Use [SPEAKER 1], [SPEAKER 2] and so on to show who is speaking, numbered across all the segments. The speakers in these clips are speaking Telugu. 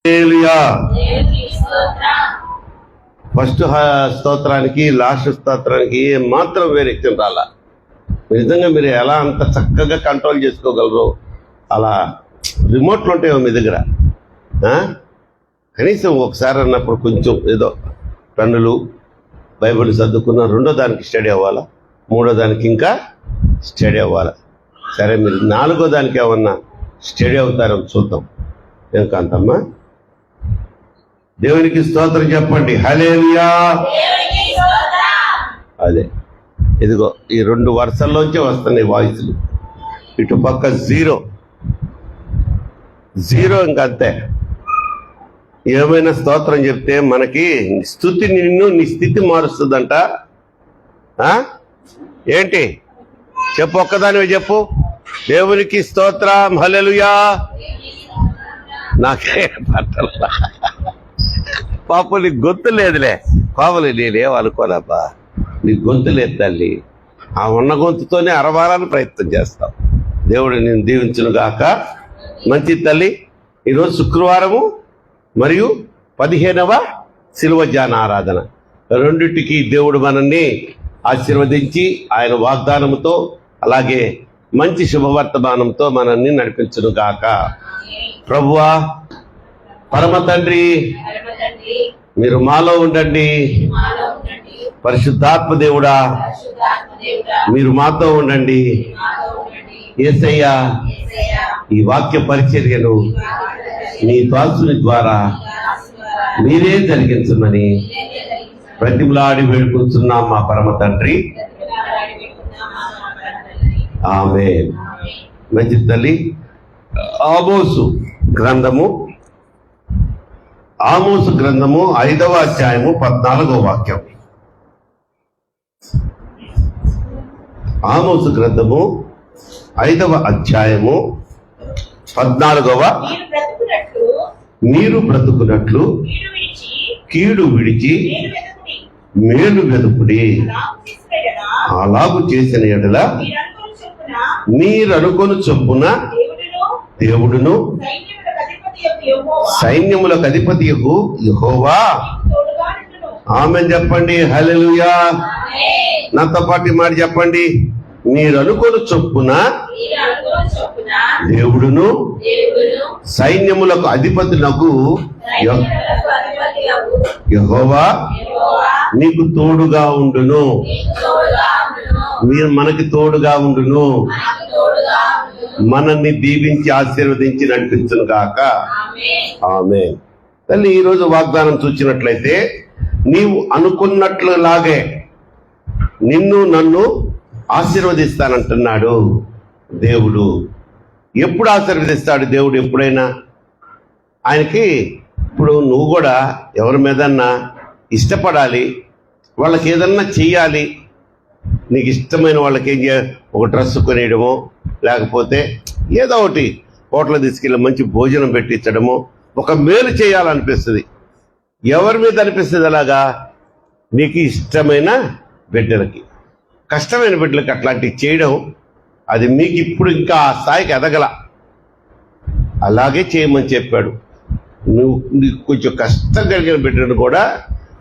[SPEAKER 1] హల్లెలూయా. ఫస్ట్ స్తోత్రానికి లాస్ట్ స్తోత్రానికి మాత్రం వేరే రాలా. నిజంగా మీరు ఎలా అంత చక్కగా కంట్రోల్ చేసుకోగలరు? అలా రిమోట్లు ఉంటాయో మీ దగ్గర? కనీసం ఒకసారి అన్నప్పుడు కొంచెం ఏదో పెన్నులు బైబిల్ చదువుకున్న రెండో దానికి స్టడీ అవ్వాలా, మూడో దానికి ఇంకా స్టడీ అవ్వాలా. సరే, మీరు నాలుగో దానికి ఏమన్నా స్టడీ అవుతారని చూద్దాం. ఏం కాంతమ్మా? దేవునికి స్తోత్రం చెప్పండి. హల్లెలూయా. అదే ఇదిగో ఈ రెండు వరుసల్లోంచే వస్తున్నాయి వాయిస్లు. ఇటు పక్క జీరో జీరో, ఇంకంతే. ఏమైనా స్తోత్రం చెప్తే మనకి స్తుతి నిన్ను నీ స్థితి మారుస్తుందంట. ఏంటి చెప్పు, ఒక్కదానివే చెప్పు. దేవునికి స్తోత్రం. హల్లెలూయా. నాకే పట్టల్లా పాప, నీకు గొంతు లేదులే. కోవలు నేనేం అనుకోనబ్బా, నీకు గొంతు లేదు తల్లి. ఆ ఉన్న గొంతుతోనే అరవాలని ప్రయత్నం చేస్తావు. దేవుడు నేను దీవించును గాక. మంచి తల్లి, ఈరోజు శుక్రవారము మరియు 15వ శిలువ ధ్యాన ఆరాధన. రెండింటికి దేవుడు మనల్ని ఆశీర్వదించి ఆయన వాగ్దానముతో అలాగే మంచి శుభవర్తమానంతో మనల్ని నడిపించును గాక. ప్రభువా, పరమ తండ్రి, మీరు మాలో ఉండండి. పరిశుద్ధాత్మ దేవుడా, మీరు మాతో ఉండండి. యేసయ్యా, ఈ వాక్య పరిచర్యను మీ దాసుని ద్వారా మీరే జరిగించమని ప్రతిమలాడి వేడుకుంటున్నాం మా పరమ తండ్రి. ఆమేన్. మంచి తల్లి, ఆమోసు గ్రంథము 5వ అధ్యాయము 14వ వాక్యం. ఆమోసు గ్రంథము 5వ అధ్యాయము 14వ. మీరు బ్రతుకున్నట్లు కీడు విడిచి మేలు వెతుకుడి. అలాగు చేసిన ఎడల మీరనుకొను చొప్పున దేవుడును సైన్యములకు అధిపతియగు యెహోవా. ఆమేన్ చెప్పండి. హల్లెలూయా. నాతో పాటు మాట చెప్పండి. మీరు అనుకొను చొప్పున దేవుడును సైన్యములకు అధిపతులకు యెహోవా నీకు తోడుగా ఉండును. మీరు మనకి తోడుగా ఉండును. మనల్ని దీవించి ఆశీర్వదించి నడిపించును గాక. ఆమేన్. తల్లి, ఈరోజు వాగ్దానం చూసినట్లయితే నీవు అనుకున్నట్లులాగే నిన్ను నన్ను ఆశీర్వదిస్తానంటున్నాడు దేవుడు. ఎప్పుడు ఆశీర్వదిస్తాడు దేవుడు? ఎప్పుడైనా ఆయనకి. ఇప్పుడు నువ్వు కూడా ఎవరి మీదన్నా ఇష్టపడాలి, వాళ్ళకి ఏదన్నా చెయ్యాలి. నీకు ఇష్టమైన వాళ్ళకి ఏం చేయాలి? ఒక డ్రెస్ కొనేయడమో, లేకపోతే ఏదో ఒకటి హోటల్ తీసుకెళ్ళి మంచి భోజనం పెట్టించడమో, ఒక మేలు చేయాలనిపిస్తుంది. ఎవరి మీద అనిపిస్తుంది అలాగా? నీకు ఇష్టమైన బిడ్డలకి, కష్టమైన బిడ్డలకి అట్లాంటివి చేయడం, అది మీకు ఇప్పుడు ఇంకా ఆ స్థాయికి ఎదగల. అలాగే చేయమని చెప్పాడు. నువ్వు నీకు కొంచెం కష్టం కలిగిన బిడ్డను కూడా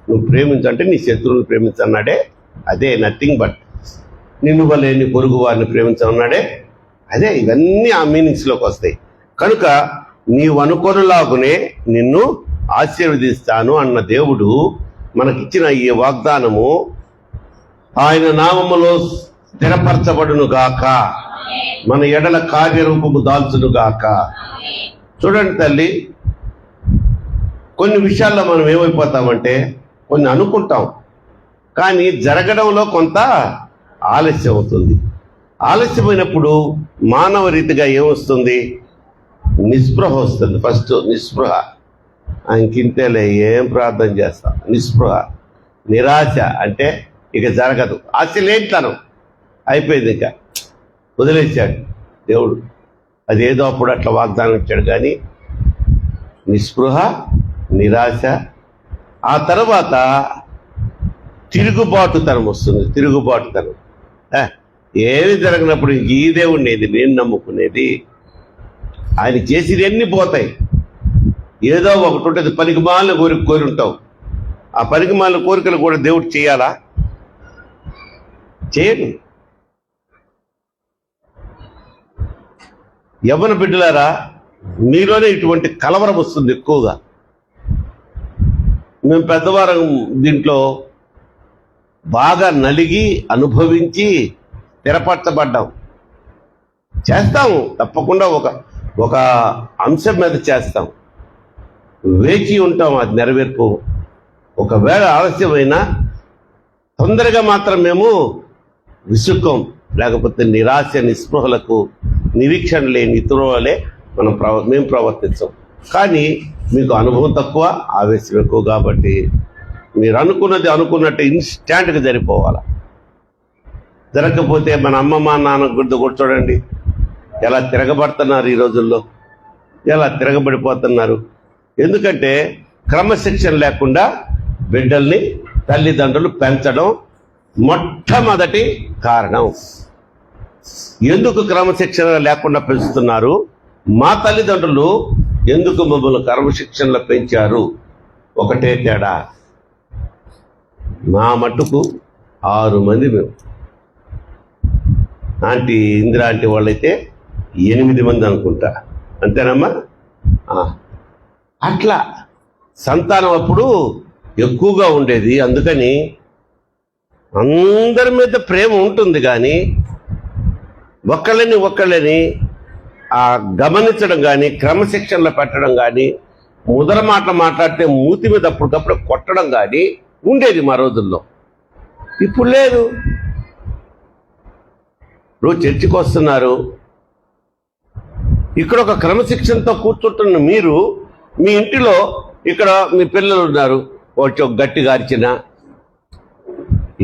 [SPEAKER 1] నువ్వు ప్రేమించంటే నీ శత్రువుని ప్రేమించన్నాడే. అదే నథింగ్ బట్ నిన్ను వల్లే నీ పొరుగు వారిని ప్రేమించన్నాడే. అదే ఇవన్నీ ఆ మీనింగ్స్లోకి వస్తాయి. కనుక నీవు అనుకొనులాగునే నిన్ను ఆశీర్వదిస్తాను అన్న దేవుడు మనకిచ్చిన ఈ వాగ్దానము ఆయన నామములో స్థిరపరచబడును గాక. మన ఎడల కార్యరూపము దాల్చును గాక. చూడండి తల్లి, కొన్ని విషయాల్లో మనం ఏమైపోతామంటే కొన్ని అనుకుంటాం, కానీ జరగడంలో కొంత ఆలస్యం అవుతుంది. ఆలస్యమైనప్పుడు మానవ రీతిగా ఏమొస్తుంది? నిస్పృహ వస్తుంది. ఫస్ట్ నిస్పృహ. ఇంకింతేలే, ఏం ప్రార్థన చేస్తాం. నిస్పృహ, నిరాశ. అంటే ఇక జరగదు, ఆశ లేనితనం అయిపోయింది, ఇంకా వదిలేశాడు దేవుడు. అదేదో అప్పుడు అట్లా వాగ్దానం ఇచ్చాడు, కానీ నిస్పృహ, నిరాశ. ఆ తర్వాత తిరుగుబాటుతనం వస్తుంది. తిరుగుబాటుతనం. ఏమి జరగనప్పుడు ఈ దేవుడిని నేను నమ్ముకునేది. ఆయన చేసినవన్నీ పోతాయి. ఏదో ఒకటి ఉంటుంది, పనికిమాలిన కోరి ఉంటావు. ఆ పనికిమాలిన కోరికలు కూడా దేవుడు చేయాలా? చేయడు. యవ్వన బిడ్డలారా, మీలోనే ఇటువంటి కలవరం వస్తుంది ఎక్కువగా. మేము పెద్దవారం దీంట్లో బాగా నలిగి అనుభవించి స్థిరపరచబడ్డాం. చేస్తాము తప్పకుండా, ఒక అంశం మీద చేస్తాం, వేచి ఉంటాం అది నెరవేర్పు. ఒకవేళ ఆలస్యమైనా తొందరగా మాత్రం మేము విసుక్కం, లేకపోతే నిరాశ నిస్పృహలకు నిరీక్షణ లేని ఇతరులే మేము ప్రవర్తించాం. కానీ మీకు అనుభవం తక్కువ, ఆవేశం ఎక్కువ, కాబట్టి మీరు అనుకున్నట్టు ఇన్స్టాంట్గా జరిపోవాలి. జరగకపోతే మన అమ్మమ్మ నాన్న గుర్తు కూడా చూడండి, ఎలా తిరగబడుతున్నారు ఈ రోజుల్లో, ఎలా తిరగబడిపోతున్నారు. ఎందుకంటే క్రమశిక్షణ లేకుండా బిడ్డల్ని తల్లిదండ్రులు పెంచడం మొట్టమొదటి కారణం. ఎందుకు క్రమశిక్షణ లేకుండా పెంచుతున్నారు? మా తల్లిదండ్రులు ఎందుకు మమ్మల్ని క్రమశిక్షణలో పెంచారు? ఒకటే తేడా, మా మట్టుకు 6 మంది మేము. ఆంటీ ఇందిరా ఆంటీ వాళ్ళైతే 8 మంది అనుకుంటా, అంతేనమ్మా? అట్లా సంతానం అప్పుడు ఎక్కువగా ఉండేది. అందుకని అందరి మీద ప్రేమ ఉంటుంది, కానీ ఒకళ్ళని గమనించడం కానీ, క్రమశిక్షణలో పెట్టడం కానీ, ముదర మాటలు మాట్లాడితే మూతి మీద అప్పటికప్పుడు కొట్టడం కానీ ఉండేది మా రోజుల్లో. ఇప్పుడు లేదు. రోజు చర్చికి వస్తున్నారు, ఇక్కడ ఒక క్రమశిక్షణతో కూర్చుంటున్న మీరు మీ ఇంటిలో ఇక్కడ మీ పిల్లలు ఉన్నారు, వాటి ఒక గట్టిగా అరిచిన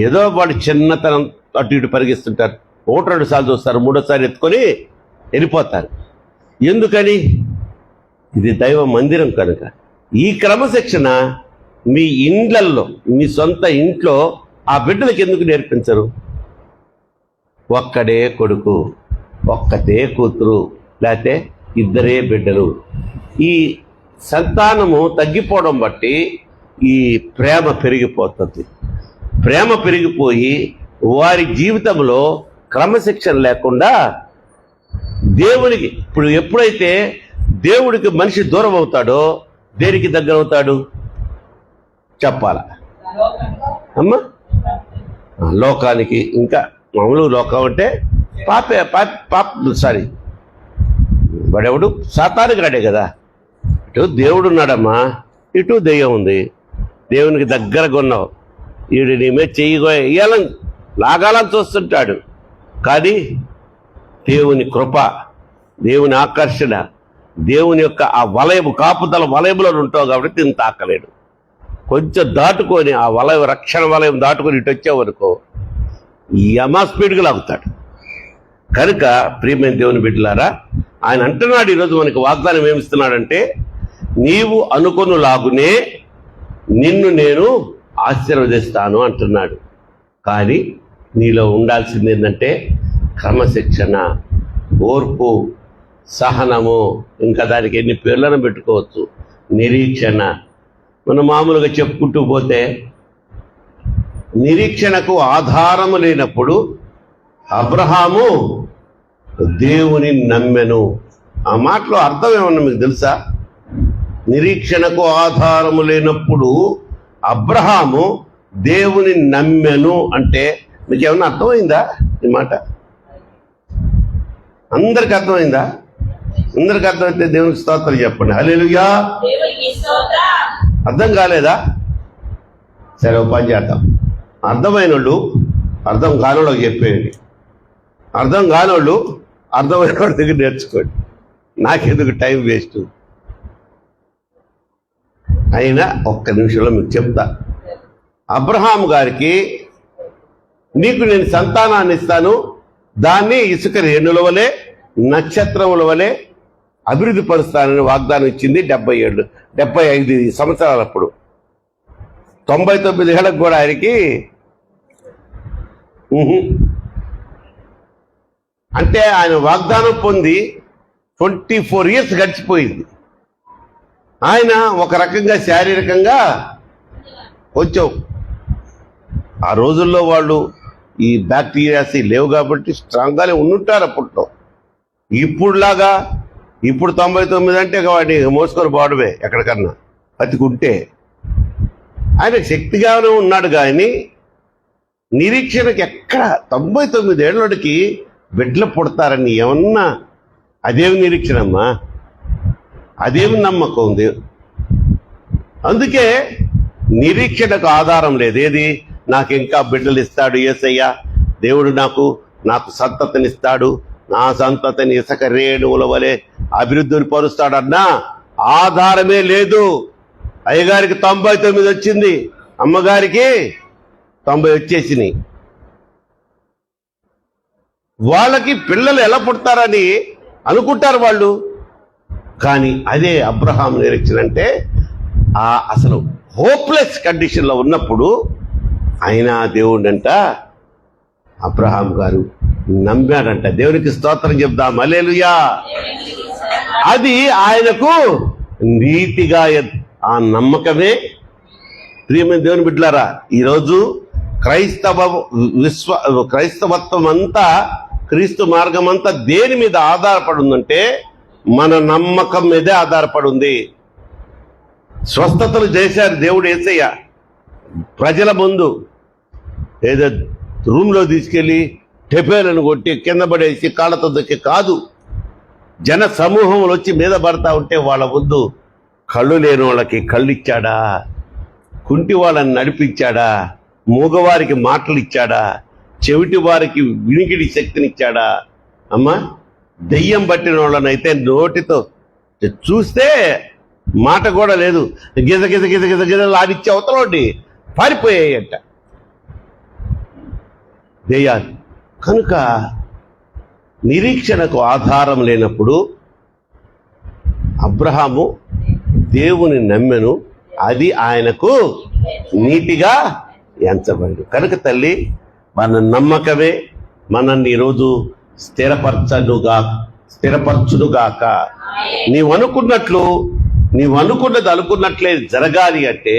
[SPEAKER 1] ఏదో వాడు చిన్నతనం అటు ఇటు పరిగిస్తుంటారు, 1-2 సార్లు చూస్తారు, 3వ సారి ఎత్తుకొని వెళ్ళిపోతారు. ఎందుకని? ఇది దైవ మందిరం కనుక. ఈ క్రమశిక్షణ మీ ఇండ్లల్లో, మీ సొంత ఇంట్లో ఆ బిడ్డలకు ఎందుకు నేర్పించరు? ఒక్కడే కొడుకు, ఒక్కతే కూతురు, లేకపోతే 2 బిడ్డలు. ఈ సంతానము తగ్గిపోవడం బట్టి ఈ ప్రేమ పెరిగిపోతుంది. ప్రేమ పెరిగిపోయి వారి జీవితంలో క్రమశిక్షణ లేకుండా దేవునికి, ఇప్పుడు ఎప్పుడైతే దేవుడికి మనిషి దూరం అవుతాడో దేనికి దగ్గర అవుతాడు చెప్పాలా అమ్మా? లోకానికి. ఇంకా మామూలు లోకం అంటే వాడెవడు? సాతానికి రాడే కదా. ఇటు దేవుడు ఉన్నాడమ్మా, ఇటు దెయ్యం ఉంది. దేవునికి దగ్గరగా ఉన్నావు, వీడు నీ మీద చెయ్యాలని లాగాలని చూస్తుంటాడు. కానీ దేవుని కృప, దేవుని ఆకర్షణ, దేవుని యొక్క ఆ వలయము, కాపుదల వలయంలో ఉంటావు కాబట్టి దీన్ని తాకలేడు. కొంచెం దాటుకొని ఆ వలయం, రక్షణ వలయం దాటుకొని ఇటు వచ్చేవరకు యమా స్పీడ్గా లాగుతాడు. కనుక ప్రియమైన దేవుని బిడ్డలారా, ఆయన అంటున్నాడు ఈరోజు మనకి వాగ్దానం ఏమిస్తున్నాడంటే, నీవు అనుకొను లాగునే నిన్ను నేను ఆశీర్వదిస్తాను అంటున్నాడు. కానీ నీలో ఉండాల్సింది ఏంటంటే క్రమశిక్షణ, ఓర్పు, సహనము, ఇంకా దానికి ఎన్ని పేర్లను పెట్టుకోవచ్చు, నిరీక్షణ. మనం మామూలుగా చెప్పుకుంటూ పోతే నిరీక్షణకు ఆధారము లేనప్పుడు అబ్రహాము దేవుని నమ్మెను. ఆ మాటలో అర్థం ఏమన్నా మీకు తెలుసా? నిరీక్షణకు ఆధారము లేనప్పుడు అబ్రహాము దేవుని నమ్మెను అంటే మీకు ఏమన్నా అర్థమైందా? ఈ మాట అందరికి అర్థమైందా? అందరికి అర్థమైతే దేవునికి స్తోత్రం చెప్పండి. హల్లెలూయా. అర్థం కాలేదా? సరే, ఒక పని చేద్దాం. అర్థమైన వాళ్ళు అర్థం కానోళ్ళకి చెప్పేయండి, అర్థం కానోళ్ళు అర్థమైన వాడి దగ్గర నేర్చుకోండి. నాకెందుకు టైం వేస్ట్? అయినా ఒక్క నిమిషంలో మీకు చెప్తా. అబ్రహాం గారికి నీకు నేను సంతానాన్ని ఇస్తాను, దాన్ని ఇసుక రేణుల వలె, నక్షత్రముల వలె అభివృద్ధి పరుస్తానని వాగ్దానం ఇచ్చింది 75 సంవత్సరాలప్పుడు. 99 ఏళ్ళకు కూడా ఆయనకి అంటే ఆయన వాగ్దానం పొంది 24 ఇయర్స్ గడిచిపోయింది. ఆయన ఒక రకంగా శారీరకంగా కొంచెం ఆ రోజుల్లో వాళ్ళు ఈ బ్యాక్టీరియాస్ లేవు కాబట్టి స్ట్రాంగ్గానే ఉండుంటారు అప్పట్లో. ఇప్పుడులాగా ఇప్పుడు 99 అంటే వాడిని మోసుకొని పోవడమే ఎక్కడికన్నా బతికుంటే. ఆయన శక్తిగానే ఉన్నాడు కానీ నిరీక్షణకి ఎక్కడ 99 ఏళ్ళకి బిడ్డలు పుడతారని ఏమన్నా అదేమి నిరీక్షణమ్మా, అదేమి నమ్మకం ఉంది. అందుకే నిరీక్షణకు ఆధారం లేదు. ఏది నాకు ఇంకా బిడ్డలు ఇస్తాడు యేసయ్య, దేవుడు నాకు సంతతినిస్తాడు, నా సంతతిని ఇసుక రేణువుల వలె అభివృద్ధిని పరుస్తాడన్నా ఆధారమే లేదు. అయ్యగారికి 99 వచ్చింది, అమ్మగారికి 90 వచ్చేసినాయి. వాళ్ళకి పిల్లలు ఎలా పుడతారని అనుకుంటారు వాళ్ళు. కానీ అదే అబ్రహాం నిరీక్షణ అంటే అసలు హోప్లెస్ కండిషన్లో ఉన్నప్పుడు అయినా దేవుడంట అబ్రహాం గారు నమ్మాడంట. దేవునికి స్తోత్రం చెప్దాం, హల్లెలూయా. అది ఆయనకు నీతిగా ఆ నమ్మకమే. ప్రియమైన దేవుని బిడ్డలారా, ఈరోజు క్రైస్తవత్వం అంతా, క్రీస్తు మార్గం అంతా దేని మీద ఆధారపడి ఉందంటే మన నమ్మకం మీదే ఆధారపడి ఉంది. స్వస్థతలు చేశారు దేవుడు యేసయ్య ప్రజల ముందు. ఏదో రూమ్లో తీసుకెళ్ళి టెపేలను కొట్టి కింద పడేసి కాళ్ళతో దొక్కి కాదు, జన సమూహంలో వచ్చి మీద పడతా ఉంటే వాళ్ళ ముందు కళ్ళు లేని వాళ్ళకి కళ్ళు ఇచ్చాడా, కుంటి వాళ్ళని నడిపించాడా, మూగవారికి మాటలు ఇచ్చాడా, చెవిటి వారికి వినికిడి శక్తినిచ్చాడా. అమ్మా, దెయ్యం పట్టిన వాళ్ళనైతే నోటితో చూస్తే మాట కూడా లేదు, గిజ గిజ గిజ గిజ గిజ లాడిచ్చే అవతలోండి పారిపోయాయంట దెయ్యాలు. కనుక నిరీక్షణకు ఆధారం లేనప్పుడు అబ్రహాము దేవుని నమ్మెను, అది ఆయనకు నీతిగా ఎంచబడి. కనుక తల్లి, మన నమ్మకమే మనల్ని ఈరోజు స్థిరపరచునుగాక. నీవు అనుకున్నది అనుకున్నట్లే జరగాలి అంటే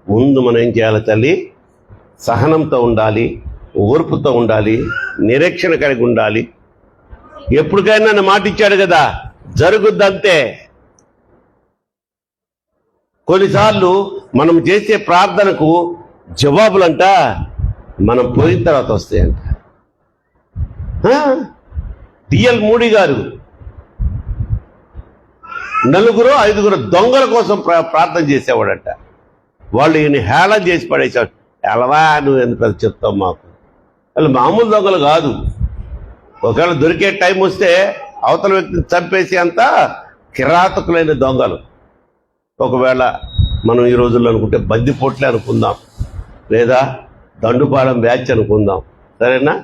[SPEAKER 1] ముందు మనం ఏం చేయాలి తల్లి? సహనంతో ఉండాలి, ఓర్పుతో ఉండాలి, నిరీక్షణ కలిగి ఉండాలి. ఎప్పటికైనా నన్ను మాట ఇచ్చాడు కదా, జరుగుద్దంతే. కొన్నిసార్లు మనం చేసే ప్రార్థనకు జవాబులంట మనం పోయిన తర్వాత వస్తాయంట. డిఎల్ మూడి గారు 4-5 దొంగల కోసం ప్రార్థన చేసేవాడంట. వాళ్ళు ఈయన హేళన చేసి పడేసాడు. ఎలవా, నువ్వు ఎంత చెప్తావు మాకు? వాళ్ళు మామూలు దొంగలు కాదు. ఒకవేళ దొరికే టైం వస్తే అవతల వ్యక్తిని చంపేసి అంత కిరాతకులైన దొంగలు. ఒకవేళ మనం ఈ రోజుల్లో అనుకుంటే బందిపోట్లే అనుకుందాం, లేదా దండుపాలెం బ్యాచ్ అనుకుందాం, సరేనా?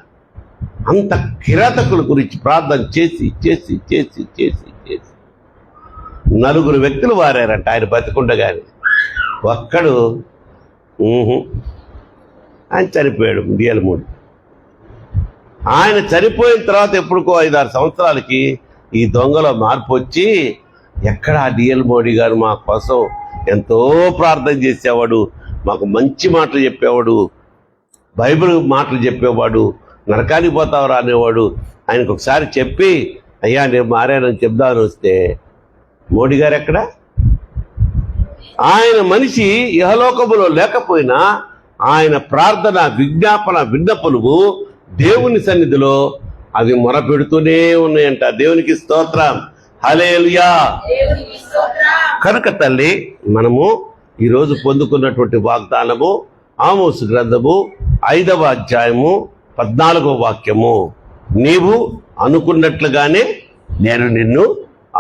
[SPEAKER 1] అంత కిరాతకుల గురించి ప్రార్థన చేసి చేసి చేసి చేసి చేసి 4 వ్యక్తులు వారారంట ఆయన బతికుండగానే. ఒక్కడు ఆయన చనిపోయాడు, డిఎల్ మూడి. ఆయన చనిపోయిన తర్వాత ఎప్పుడుకో 5-6 సంవత్సరాలకి ఈ దొంగలో మార్పు వచ్చి, ఎక్కడ డిఎల్ మోడీ గారు మా కోసం ఎంతో ప్రార్థన చేసేవాడు, మాకు మంచి మాటలు చెప్పేవాడు, బైబిల్ మాటలు చెప్పేవాడు, నరకానికి పోతావరా అనేవాడు. ఆయనకు ఒకసారి చెప్పి, అయ్యా నేను మారానని చెప్దామని వస్తే మోడీ గారు ఎక్కడ? ఆయన మనిషి ఇహలోకములో లేకపోయినా ఆయన ప్రార్థన, విజ్ఞాపన, విన్నపలు దేవుని సన్నిధిలో అవి మొరపెడుతూనే ఉన్నాయంట. దేవునికి స్తోత్రం, హల్లెలూయా. కనుక తల్లి, మనము ఈరోజు పొందుకున్నటువంటి వాగ్దానము ఆమోసు గ్రంథము 5వ అధ్యాయము 14వ వాక్యము, నీవు అనుకున్నట్లుగానే నేను నిన్ను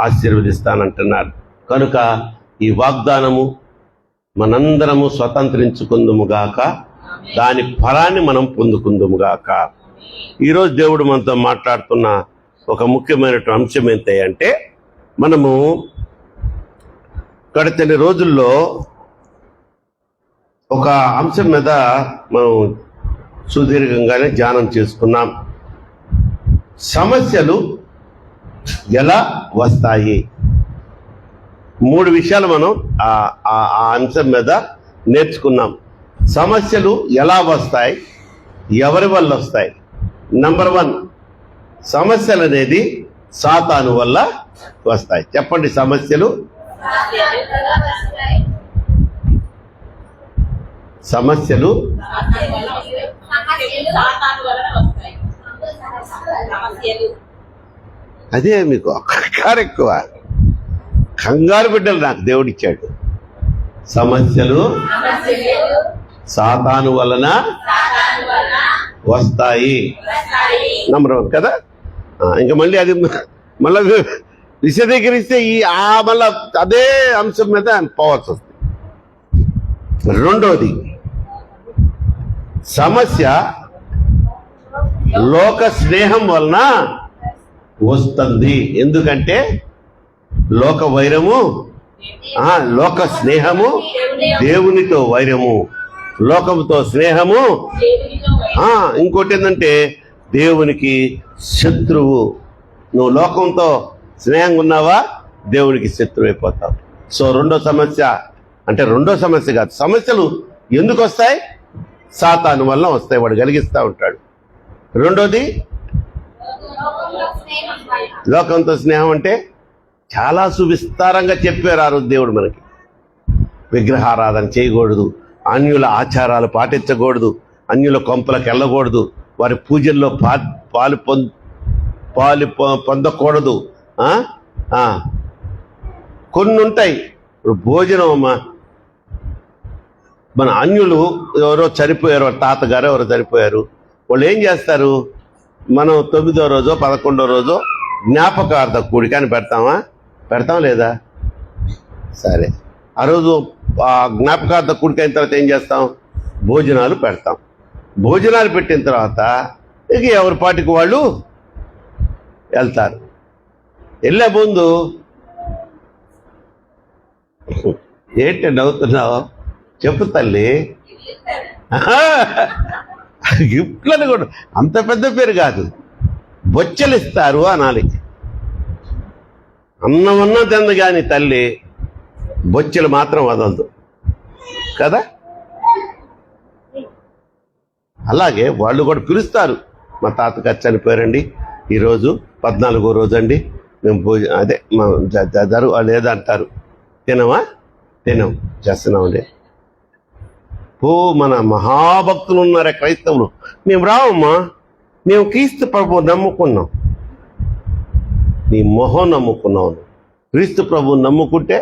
[SPEAKER 1] ఆశీర్వదిస్తానంటున్నారు. కనుక ఈ వాగ్దానము మనందరము స్వతంత్రించుకుందుముగాక, దాని ఫలాన్ని మనం పొందుకుందుముగాక. ఈరోజు దేవుడు మనతో మాట్లాడుతున్న ఒక ముఖ్యమైనటువంటి అంశం ఏంటంటే, మనము గడిచిన రోజుల్లో ఒక అంశం మీద మనం సుదీర్ఘంగానే ధ్యానం చేసుకున్నాం. సమస్యలు ఎలా వస్తాయి? 3 విషయాలు మనం ఆ అంశం మీద నేర్చుకున్నాం. సమస్యలు ఎలా వస్తాయి, ఎవరి వల్ల వస్తాయి? నంబర్ 1, సమస్యలు అనేది సాతాను వల్ల వస్తాయి. చెప్పండి, సమస్యలు అదే మీకు కంగారు ఎక్కువ. కంగారు బిడ్డలు నాకు దేవుడిచ్చాడు. సమస్యలు సాతాను వలన వస్తాయి. నంబర్ 1 కదా. ఇంకా మళ్ళీ అది మళ్ళీ విశదీకరిస్తే మళ్ళా అదే అంశం మీద పోవాల్సి వస్తుంది. 2వది, సమస్య లోక స్నేహం వలన వస్తుంది. ఎందుకంటే లోక వైరము, లోక స్నేహము దేవునితో వైరము, లోకముతో స్నేహము. ఇంకోటి ఏంటంటే దేవునికి శత్రువు. నువ్వు లోకంతో స్నేహంగా ఉన్నావా, దేవునికి శత్రువు అయిపోతావు. సో రెండో సమస్య కాదు, సమస్యలు ఎందుకు వస్తాయి? సాతాను వల్ల వస్తాయి, వాడు కలిగిస్తూ ఉంటాడు. 2వది, లోకంతో స్నేహం అంటే చాలా సువిస్తారంగా చెప్పారు ఆ రోజు దేవుడు మనకి. విగ్రహారాధన చేయకూడదు, అన్యుల ఆచారాలు పాటించకూడదు, అన్యుల కొంపలకు వెళ్ళకూడదు, వారి పూజల్లో పాలు పొందకూడదు. కొన్ని ఉంటాయి. ఇప్పుడు భోజనం, మన అన్యులు ఎవరో చనిపోయారు, తాతగారు ఎవరో చనిపోయారు, వాళ్ళు ఏం చేస్తారు? మనం 9వ రోజో 11వ రోజో జ్ఞాపకార్థ కూడిక అని పెడతాం లేదా? సరే, ఆ రోజు జ్ఞాపకార్థ కూడిక అయిన తర్వాత ఏం చేస్తాం? భోజనాలు పెడతాం. భోజనాలు పెట్టిన తర్వాత ఇక ఎవరి పాటికి వాళ్ళు వెళ్తారు. వెళ్ళే ముందు ఏంటి నవ్వుతున్నావు? చెప్పు తల్లి. గిఫ్ట్లను కూడా అంత పెద్ద పేరు కాదు, బొచ్చెలు ఇస్తారు అనాలి. అన్నమన్నా తింది కానీ తల్లి బొచ్చెలు మాత్రం వదలదు కదా. అలాగే వాళ్ళు కూడా పిలుస్తారు. మా తాతగారు చనిపోయారండి, ఈరోజు 14వ రోజు అండి, మేము లేదా అంటారు. తినం చేస్తున్నామండి. మన మహాభక్తులు ఉన్నారే క్రైస్తవులు, మేము రావమ్మా, మేము క్రీస్తు ప్రభు నమ్ముకున్నాం. నీ మొహం నమ్ముకున్నావు. క్రీస్తు ప్రభు నమ్ముకుంటే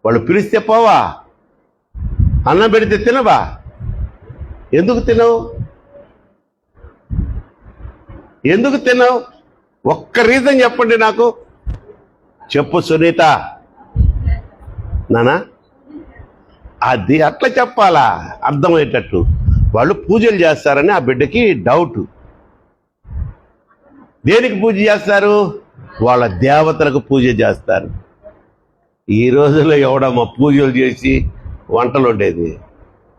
[SPEAKER 1] వాళ్ళు పిలిస్తే పోవా? అన్నం పెడితే తినవా? ఎందుకు తినవు? ఒక్క రీజన్ చెప్పండి నాకు. చెప్పు సునీత. నానా అది అట్లా చెప్పాలా, అర్థమయ్యేటట్టు. వాళ్ళు పూజలు చేస్తారని ఆ బిడ్డకి డౌట్. దేనికి పూజ చేస్తారు? వాళ్ళ దేవతలకు పూజ చేస్తారు. ఈ రోజుల్లో ఎవడమ్మా పూజలు చేసి వంటలు ఉండేది?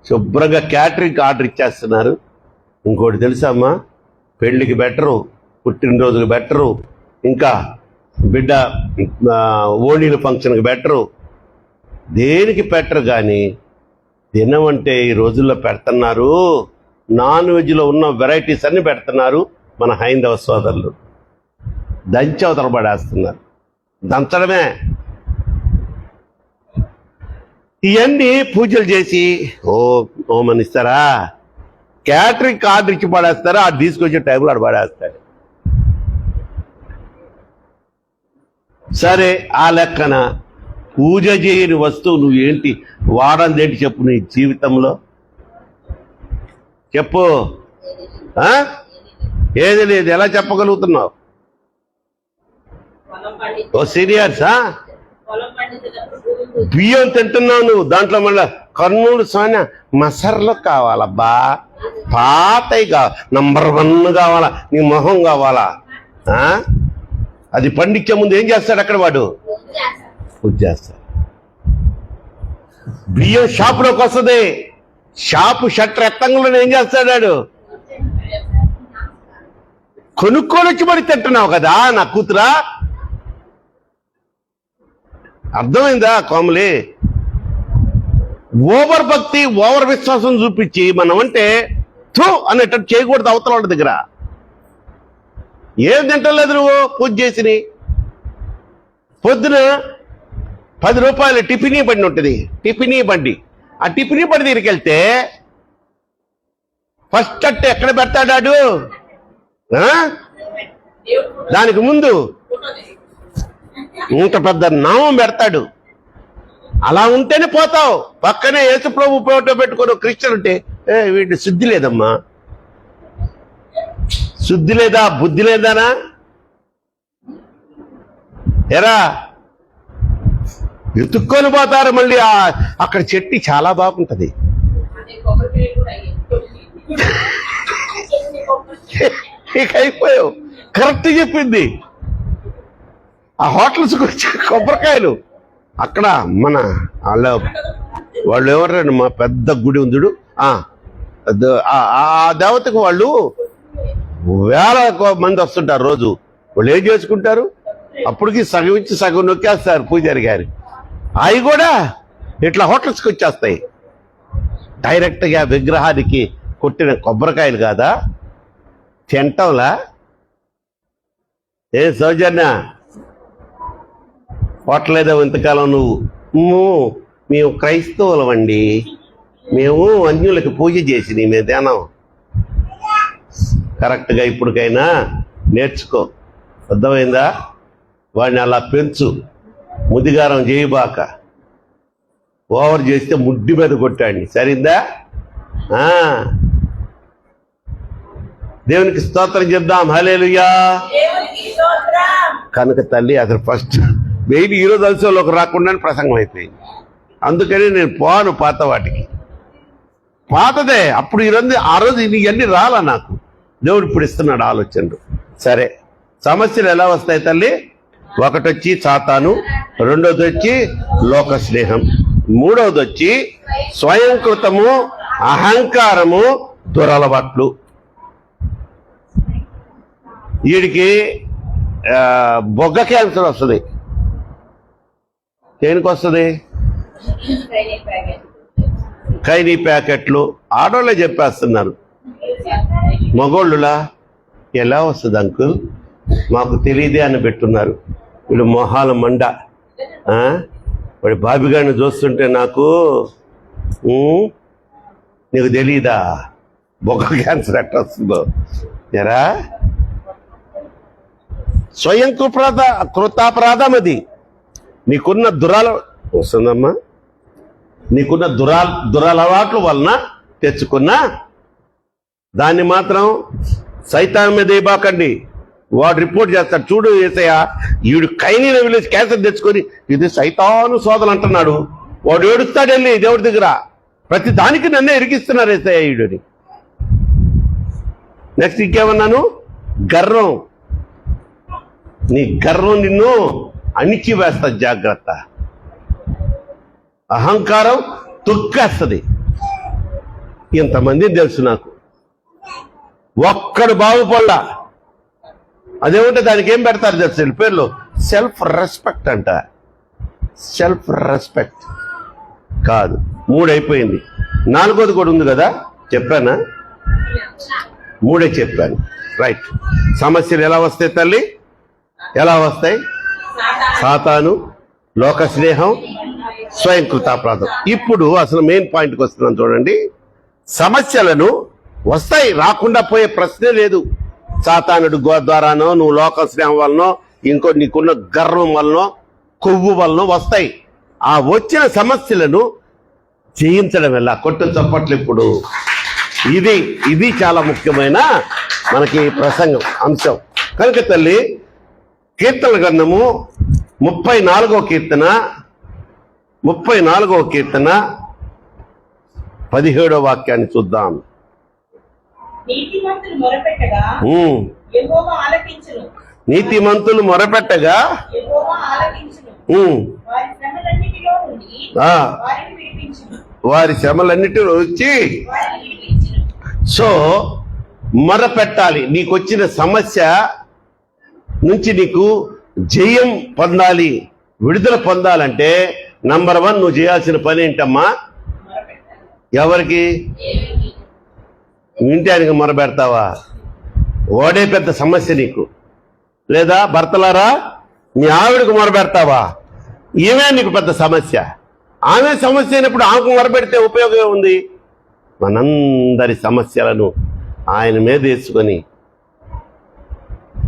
[SPEAKER 1] శుభ్రంగా క్యాటరింగ్ ఆర్డర్ ఇచ్చేస్తున్నారు. ఇంకోటి తెలుసమ్మా, పెళ్ళికి బెటరు, పుట్టినరోజుకి బెటరు, ఇంకా బిడ్డ ఓణీల ఫంక్షన్కి బెటరు, దేనికి పెట్టరు. కానీ తినమంటే ఈ రోజుల్లో పెడుతున్నారు. నాన్ వెజ్లో ఉన్న వెరైటీస్ అన్ని పెడుతున్నారు మన హైందవ సోదరులు. దంచవతల పడేస్తున్నారు. దంచడమే. ఇవన్నీ పూజలు చేసి ఓమని ఇస్తారా? క్యాటరింగ్ ఆర్డర్ ఇచ్చి పడేస్తారా? అది తీసుకొచ్చే టైంలో ఆడు పడేస్తాడు. సరే, ఆ లెక్కన పూజ చేయని వస్తువు నువ్వు ఏంటి వాడంది ఏంటి చెప్పు? నీ జీవితంలో చెప్పు. ఏది లేదు. ఎలా చెప్పగలుగుతున్నావు? ఓ సీనియర్సా, బియ్యం తింటున్నావు నువ్వు, దాంట్లో మళ్ళా కర్నూలు సోనా మసర్లు కావాలబ్బా, పాతయి కావాలి, నంబర్ 1 కావాలా, నీ మొహం కావాలా? అది పండించే ముందు ఏం చేస్తాడు అక్కడ? వాడు పూజ చేస్తాడు. బియ్యం షాపులోకి వస్తుంది, షాపు షట్టర్ ఎత్తంగా ఏం చేస్తాడు? కొనుక్కొని వచ్చి మరి తింటున్నావు కదా నా కూతురా. అర్థమైందా కోమలి? ఓవర్ భక్తి, ఓవర్ విశ్వాసం చూపించి మనం అంటే థూ అనేటట్టు చేయకూడదు అవతల వాళ్ళ దగ్గర. ఏం తింటలేదు నువ్వు పూజ చేసిని. పొద్దున 10 రూపాయలు టిఫినీ బండి ఉంటుంది, టిఫినీ బండి. ఆ టిఫినీ బండి దగ్గరికి వెళ్తే ఫస్ట్ అట్టు ఎక్కడ పెడతాడాడు? దానికి ముందు ఇంత పెద్ద నామం పెడతాడు. అలా ఉంటేనే పోతావు. పక్కనే యేసు ప్రభు ఫోటో పెట్టుకుని క్రిస్టియన్ ఉంటే వీడి శుద్ధి లేదమ్మా, శుద్ధి లేదా, బుద్ధి లేదానా? ఎరా ఎత్తుక్కొని పోతారు. మళ్ళీ అక్కడ చెట్టు చాలా బాగుంటది. ఇక అయిపోయావు. కరెక్ట్ చెప్పింది. ఆ హోటల్స్కి వచ్చే కొబ్బరికాయలు అక్కడ మన వాళ్ళు ఎవరండి, మా పెద్ద గుడి ఉందుడు, ఆ దేవతకు వాళ్ళు వేల మంది వస్తుంటారు రోజు. వాళ్ళు ఏం చేసుకుంటారు? అప్పటికి సగం ఇచ్చి సగం నొక్కేస్తారు పూజారి గారి. అవి కూడా ఇట్లా హోటల్స్కి వచ్చేస్తాయి. డైరెక్ట్గా విగ్రహానికి కొట్టిన కొబ్బరికాయలు కాదా తింటంలా? ఏ సౌజన్య హోటలేదో ఇంతకాలం నువ్వు? మేము క్రైస్తవులం అండి, మేము అన్యులకి పూజ చేసి మేము ధ్యానం. కరెక్ట్గా ఇప్పటికైనా నేర్చుకో. అర్థమైందా? వాడిని అలా పెంచు, ముదిగారం చేయబాక. ఓవర్ చేస్తే ముడ్డి మీద కొట్టాడిని. సరిందా? దేవునికి స్తోత్రం చెప్దాం. హల్లెలూయా. కనుక తల్లి అసలు ఫస్ట్ వెయిట్ ఈరోజు అలసోలోకి రాకుండా ప్రసంగం అయిపోయింది. అందుకని నేను పోను పాత వాటికి. పాతదే అప్పుడు ఈరోజు, ఆ రోజు ఇవన్నీ రాలా నాకు. దేవుడు ఇప్పుడు ఇస్తున్నాడు ఆలోచనలు. సరే, సమస్యలు ఎలా వస్తాయి తల్లి? ఒకటి వచ్చి సాతాను, రెండోది వచ్చి లోక స్నేహం, మూడవది వచ్చి స్వయంకృతము, అహంకారము, దురలవాట్లు. వీడికి బొగ్గ క్యాన్సర్ వస్తుంది. దేనికి వస్తుంది? ఖైనీ ప్యాకెట్లు. ఆడోళ్ళే చెప్పేస్తున్నారు. మగోళ్ళులా ఎలా వస్తుంది అంకుల్? మాకు తెలియదే అని పెట్టున్నారు. వీడు మొహాల మండ. వాడి బాబిగాడిని చూస్తుంటే నాకు, నీకు తెలీదా బొగ్గ క్యాన్సర్ ఎట్లా వస్తుందో? ఎరా స్వయం కృతాపరాధం అది. నీకున్న వస్తుందమ్మా, నీకున్న దురలవాట్ల వలన తెచ్చుకున్న దాన్ని మాత్రం సైతాన్ మీద ఇవ్వకండి. వాడు రిపోర్ట్ చేస్తాడు, చూడు ఏసయ్య వీడు కైనీని విలేజ్ క్యాన్సర్ తెచ్చుకొని ఇది సైతాను సోదలు అంటున్నాడు. వాడు ఏడుస్తాడు వెళ్ళి దేవుడి దగ్గర, ప్రతి దానికి నన్నే ఇరికిస్తున్నారు ఏసయ్య వీడుని. నెక్స్ట్ ఇంకేమన్నాను? గర్వం. నీ గర్వం నిన్ను అణిచి వేస్తా, జాగ్రత్త. అహంకారం తొక్కేస్తుంది. ఇంతమందిని తెలుసు నాకు, ఒక్కడు బాగుపడ్డా. అదేమంటే దానికి ఏం పెడతారు తెలుసు పేర్లు? సెల్ఫ్ రెస్పెక్ట్ అంట. సెల్ఫ్ రెస్పెక్ట్ కాదు. 3 అయిపోయింది. 4వది కూడా ఉంది కదా, చెప్పానా? 3 చెప్పాను. రైట్. సమస్యలు ఎలా వస్తాయి తల్లి? ఎలా వస్తాయి? సాతాను, లోక స్నేహం, స్వయం కృతాపరాధం. ఇప్పుడు అసలు మెయిన్ పాయింట్కి వస్తున్నాను చూడండి. సమస్యలను వస్తాయి, రాకుండా పోయే ప్రశ్నే లేదు. సాతానుడు ద్వారానో, నువ్వు లోక స్నేహం వలనో, ఇంకో నీకున్న గర్వం వలనో, కొవ్వు వలనో వస్తాయి. ఆ వచ్చిన సమస్యలను జయించడం ఎలా? కొట్టు చప్పట్లు. ఇప్పుడు ఇది చాలా ముఖ్యమైన మనకి ప్రసంగం అంశం. కనుక తల్లి, కీర్తన గ్రంథము 34వ కీర్తన 17వ వాక్యాన్ని చూద్దాం.
[SPEAKER 2] నీతిమంతులు మొరపెట్టగా
[SPEAKER 1] నీతిమంతులు మొరపెట్టగా వారి శ్రమలన్నిటిలో వచ్చి. సో మొరపెట్టాలి. నీకొచ్చిన సమస్య నుంచి నీకు జయం పొందాలి, విడుదల పొందాలంటే నంబర్ 1 నువ్వు చేయాల్సిన పని ఏంటమ్మా? ఎవరికి? ఇంటి ఆయనకి మొరబెడతావా? ఓడే పెద్ద సమస్య నీకు. లేదా భర్తలారా మీ ఆవిడకు మొరబెడతావా? ఈమె నీకు పెద్ద సమస్య. ఆమె సమస్య అయినప్పుడు ఆమెకు మొరబెడితే ఉపయోగం ఉంది? మనందరి సమస్యలను ఆయన మీద వేసుకొని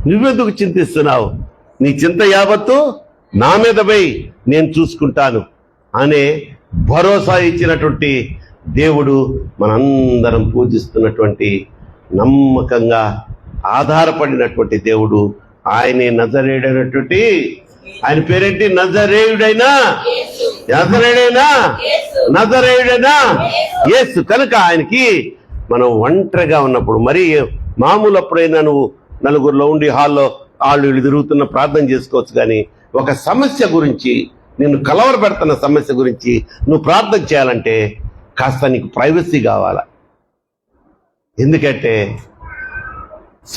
[SPEAKER 1] నువ్వెందుకు చింతిస్తున్నావు? నీ చింత యావత్తు నా మీద పోయి నేను చూసుకుంటాను అనే భరోసా ఇచ్చినటువంటి దేవుడు మనందరం పూజిస్తున్నటువంటి, నమ్మకంగా ఆధారపడినటువంటి దేవుడు. ఆయనే నజరేయుడైనటువంటి, ఆయన పేరేంటి? నజరేయుడైనా యేసు. కనుక ఆయనకి మనం ఒంటరిగా ఉన్నప్పుడు, మరి మామూలు అప్పుడైనా నువ్వు నలుగురిలో ఉండి హాల్లో వాళ్ళు వీళ్ళు తిరుగుతున్న ప్రార్థన చేసుకోవచ్చు. కానీ ఒక సమస్య గురించి, నిన్ను కలవరపెడుతున్న సమస్య గురించి నువ్వు ప్రార్థన చేయాలంటే కాస్త నీకు ప్రైవసీ కావాలా. ఎందుకంటే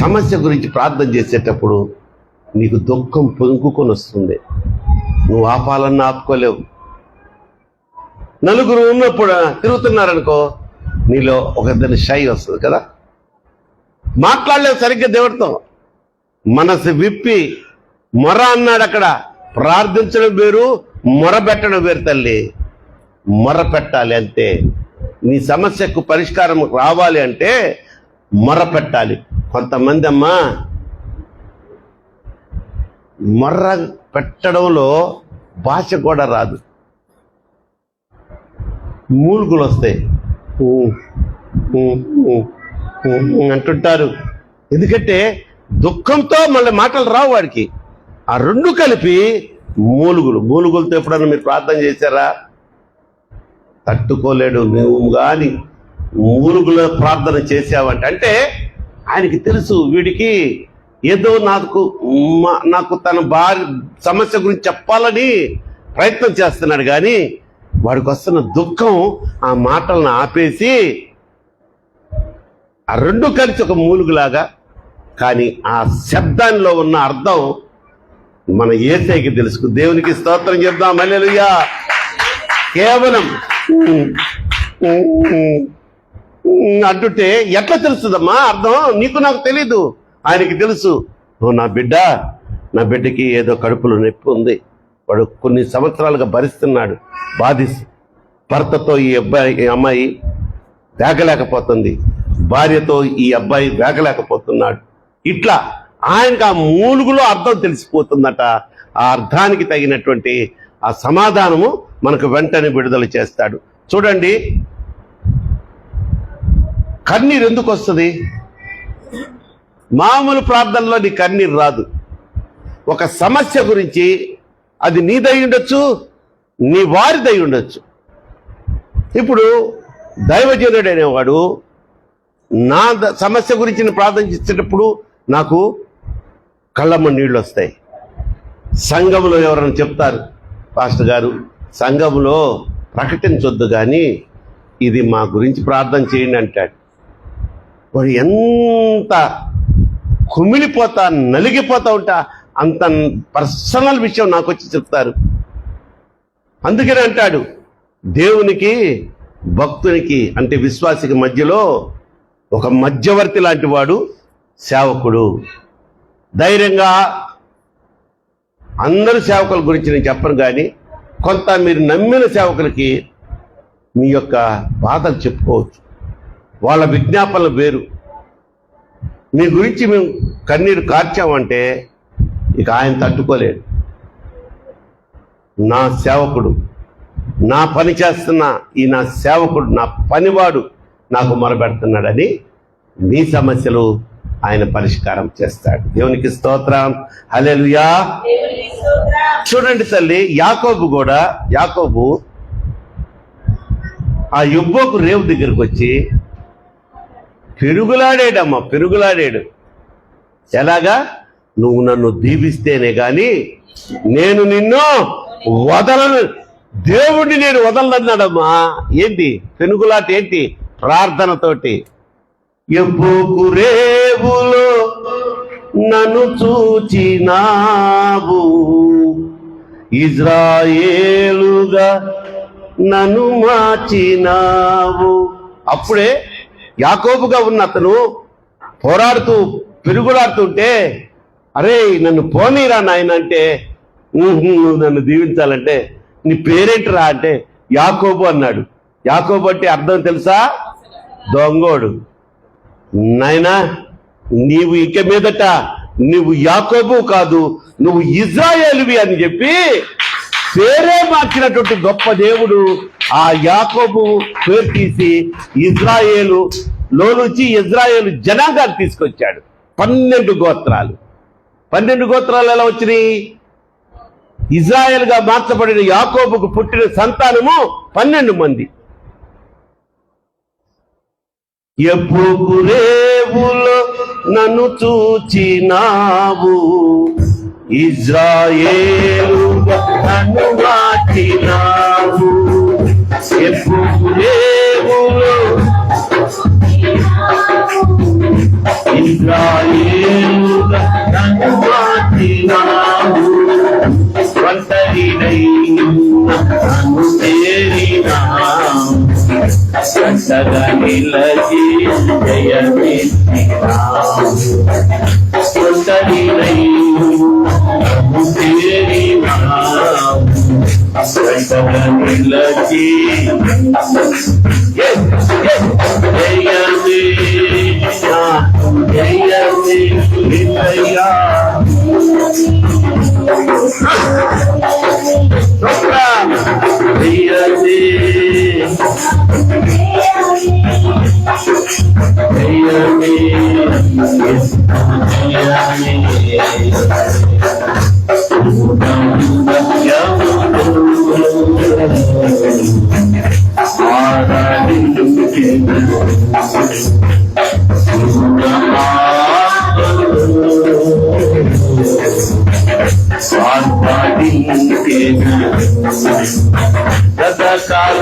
[SPEAKER 1] సమస్య గురించి ప్రార్థన చేసేటప్పుడు నీకు దుఃఖం పొంగుకొని వస్తుంది. నువ్వు ఆపాలన్నా ఆపుకోలేవు. నలుగురు ఉన్నప్పుడు తిరుగుతున్నారనుకో, నీలో ఒక షై వస్తుంది కదా, మాట్లాడలేవు సరిగ్గా దేవుడితో. మనసు విప్పి మొర అన్నాడు అక్కడ. ప్రార్థించడం వేరు, మొర పెట్టడం వేరు తల్లి. మొర పెట్టాలి అంతే. నీ సమస్యకు పరిష్కారం రావాలి అంటే మొర పెట్టాలి. కొంతమంది అమ్మా మొర్ర పెట్టడంలో భాష కూడా రాదు, మూలుగులు వస్తాయి, అంటుంటారు. ఎందుకంటే దుఃఖంతో మళ్ళీ మాటలు రావు వాడికి. ఆ రెండు కలిపి మూలుగులతో ఎప్పుడన్నా మీరు ప్రార్థన చేశారా? తట్టుకోలేడు. నువ్వు కానీ మూలుగుల ప్రార్థన చేసావంటే అంటే ఆయనకి తెలుసు, వీడికి ఏదో నాకు తన భార్య సమస్య గురించి చెప్పాలని ప్రయత్నం చేస్తున్నాడు. కానీ వాడికి వస్తున్న దుఃఖం ఆ మాటలను ఆపేసి ఆ రెండు కలిసి ఒక మూలుగులాగా. కానీ ఆ శబ్దాల్లో ఉన్న అర్థం మన యేసయ్యకి తెలుసు. దేవునికి స్తోత్రం చెప్దాం. హల్లెలూయా. కేవలం అంటుంటే ఎట్లా తెలుస్తుందమ్మా అర్థం? నీకు నాకు తెలీదు, ఆయనకి తెలుసు. నా బిడ్డకి ఏదో కడుపులో నొప్పి ఉంది, వాడు కొన్ని సంవత్సరాలుగా భరిస్తున్నాడు, బాధిస్తూ. భర్తతో ఈ అమ్మాయి వేగలేకపోతుంది, భార్యతో ఈ అబ్బాయి వేగలేకపోతున్నాడు. ఇట్లా ఆయనకు ఆ మూలుగులో అర్థం తెలిసిపోతుందట. ఆ అర్థానికి తగినటువంటి ఆ సమాధానము మనకు వెంటనే విడుదల చేస్తాడు. చూడండి, కన్నీరు ఎందుకు వస్తుంది? మామూలు ప్రార్థనలో నీ కన్నీరు రాదు. ఒక సమస్య గురించి, అది నీదై ఉండొచ్చు, నీ వారిదై ఉండొచ్చు. ఇప్పుడు దైవజనుడు అనేవాడు నా సమస్య గురించి నేను ప్రార్థన చేసేటప్పుడు నాకు కళ్ళమ్మ నీళ్ళు వస్తాయి. సంఘంలో ఎవరైనా చెప్తారు, పాస్టర్ గారు సంఘంలో ప్రకటించొద్దు కానీ ఇది మా గురించి ప్రార్థన చేయండి అంటాడు. వాడు ఎంత కుమిలిపోతా నలిగిపోతా ఉంటా, అంత పర్సనల్ విషయం నాకు వచ్చి చెప్తారు. అందుకని అంటాడు, దేవునికి భక్తునికి అంటే విశ్వాసికి మధ్యలో ఒక మధ్యవర్తి లాంటి వాడు సేవకుడు. ధైర్యంగా అందరు సేవకుల గురించి నేను చెప్పను, కానీ కొంత మీరు నమ్మిన సేవకులకి మీ యొక్క బాధలు చెప్పుకోవచ్చు. వాళ్ళ విజ్ఞాపనలు వేరు. మీ గురించి మేము కన్నీరు కార్చామంటే ఇక ఆయన తట్టుకోలేడు. నా సేవకుడు, నా పని చేస్తున్న ఈ నా సేవకుడు, నా పనివాడు నాకు మొరబెడుతున్నాడని మీ సమస్యలు ఆయన పరిష్కారం చేస్తాడు. దేవునికి స్తోత్రం. హల్లెలూయా. చూడండి తల్లి, యాకోబు ఆ యుబ్బోకు రేవు దగ్గరికి వచ్చి పెరుగులాడాడు. ఎలాగా? నువ్వు నన్ను దీవిస్తేనే గాని నేను నిన్ను వదలను, దేవుణ్ణి నేను వదలనన్నాడమ్మా. ఏంటి పెనుగులాట? ఏంటి? ప్రార్థనతోటి. యుబ్బోకు రేవులో నన్ను చూచినావు, ఇజ్రాయేలుగా నన్ను మార్చినావు. అప్పుడే యాకోబుగా ఉన్న అతను పోరాడుతూ పెరుగులాడుతుంటే, అరే నన్ను పోనీరా నాయన అంటే, నువ్వు నన్ను దీవించాలంటే నీ పేరేంటిరా అంటే యాకోబు అన్నాడు. యాకోబు అంటే అర్థం తెలుసా? దొంగోడు. నాయనా నీవు ఇక మీదట నువ్వు యాకోబు కాదు, నువ్వు ఇజ్రాయేలువి అని చెప్పి పేరే మార్చినటువంటి గొప్ప దేవుడు ఆ యాకోబు పేరు తీసి ఇజ్రాయేలు లోనుంచి ఇజ్రాయేలు జనాంగాన్ని తీసుకొచ్చాడు. 12 గోత్రాలు. 12 గోత్రాలు ఎలా వచ్చినాయి? ఇజ్రాయేలుగా మార్చబడిన యాకోబుకు పుట్టిన సంతానము 12 మంది. ఎప్పుడేవులో నన్ను చూచినావు, ఇజ్రాయేలుగా నన్ను మార్చినావు. ఎప్పుడేవులో ఇజ్రాయేలుగా నన్ను మార్చినావు. ఒంటరినై నన్ను చేరినావు, అంతగా నిలచి జయమెత్తినావు. ఒంటరినై నన్ను చేరినావు, అంతగా నిలచి జయమే జయమే నిలయా.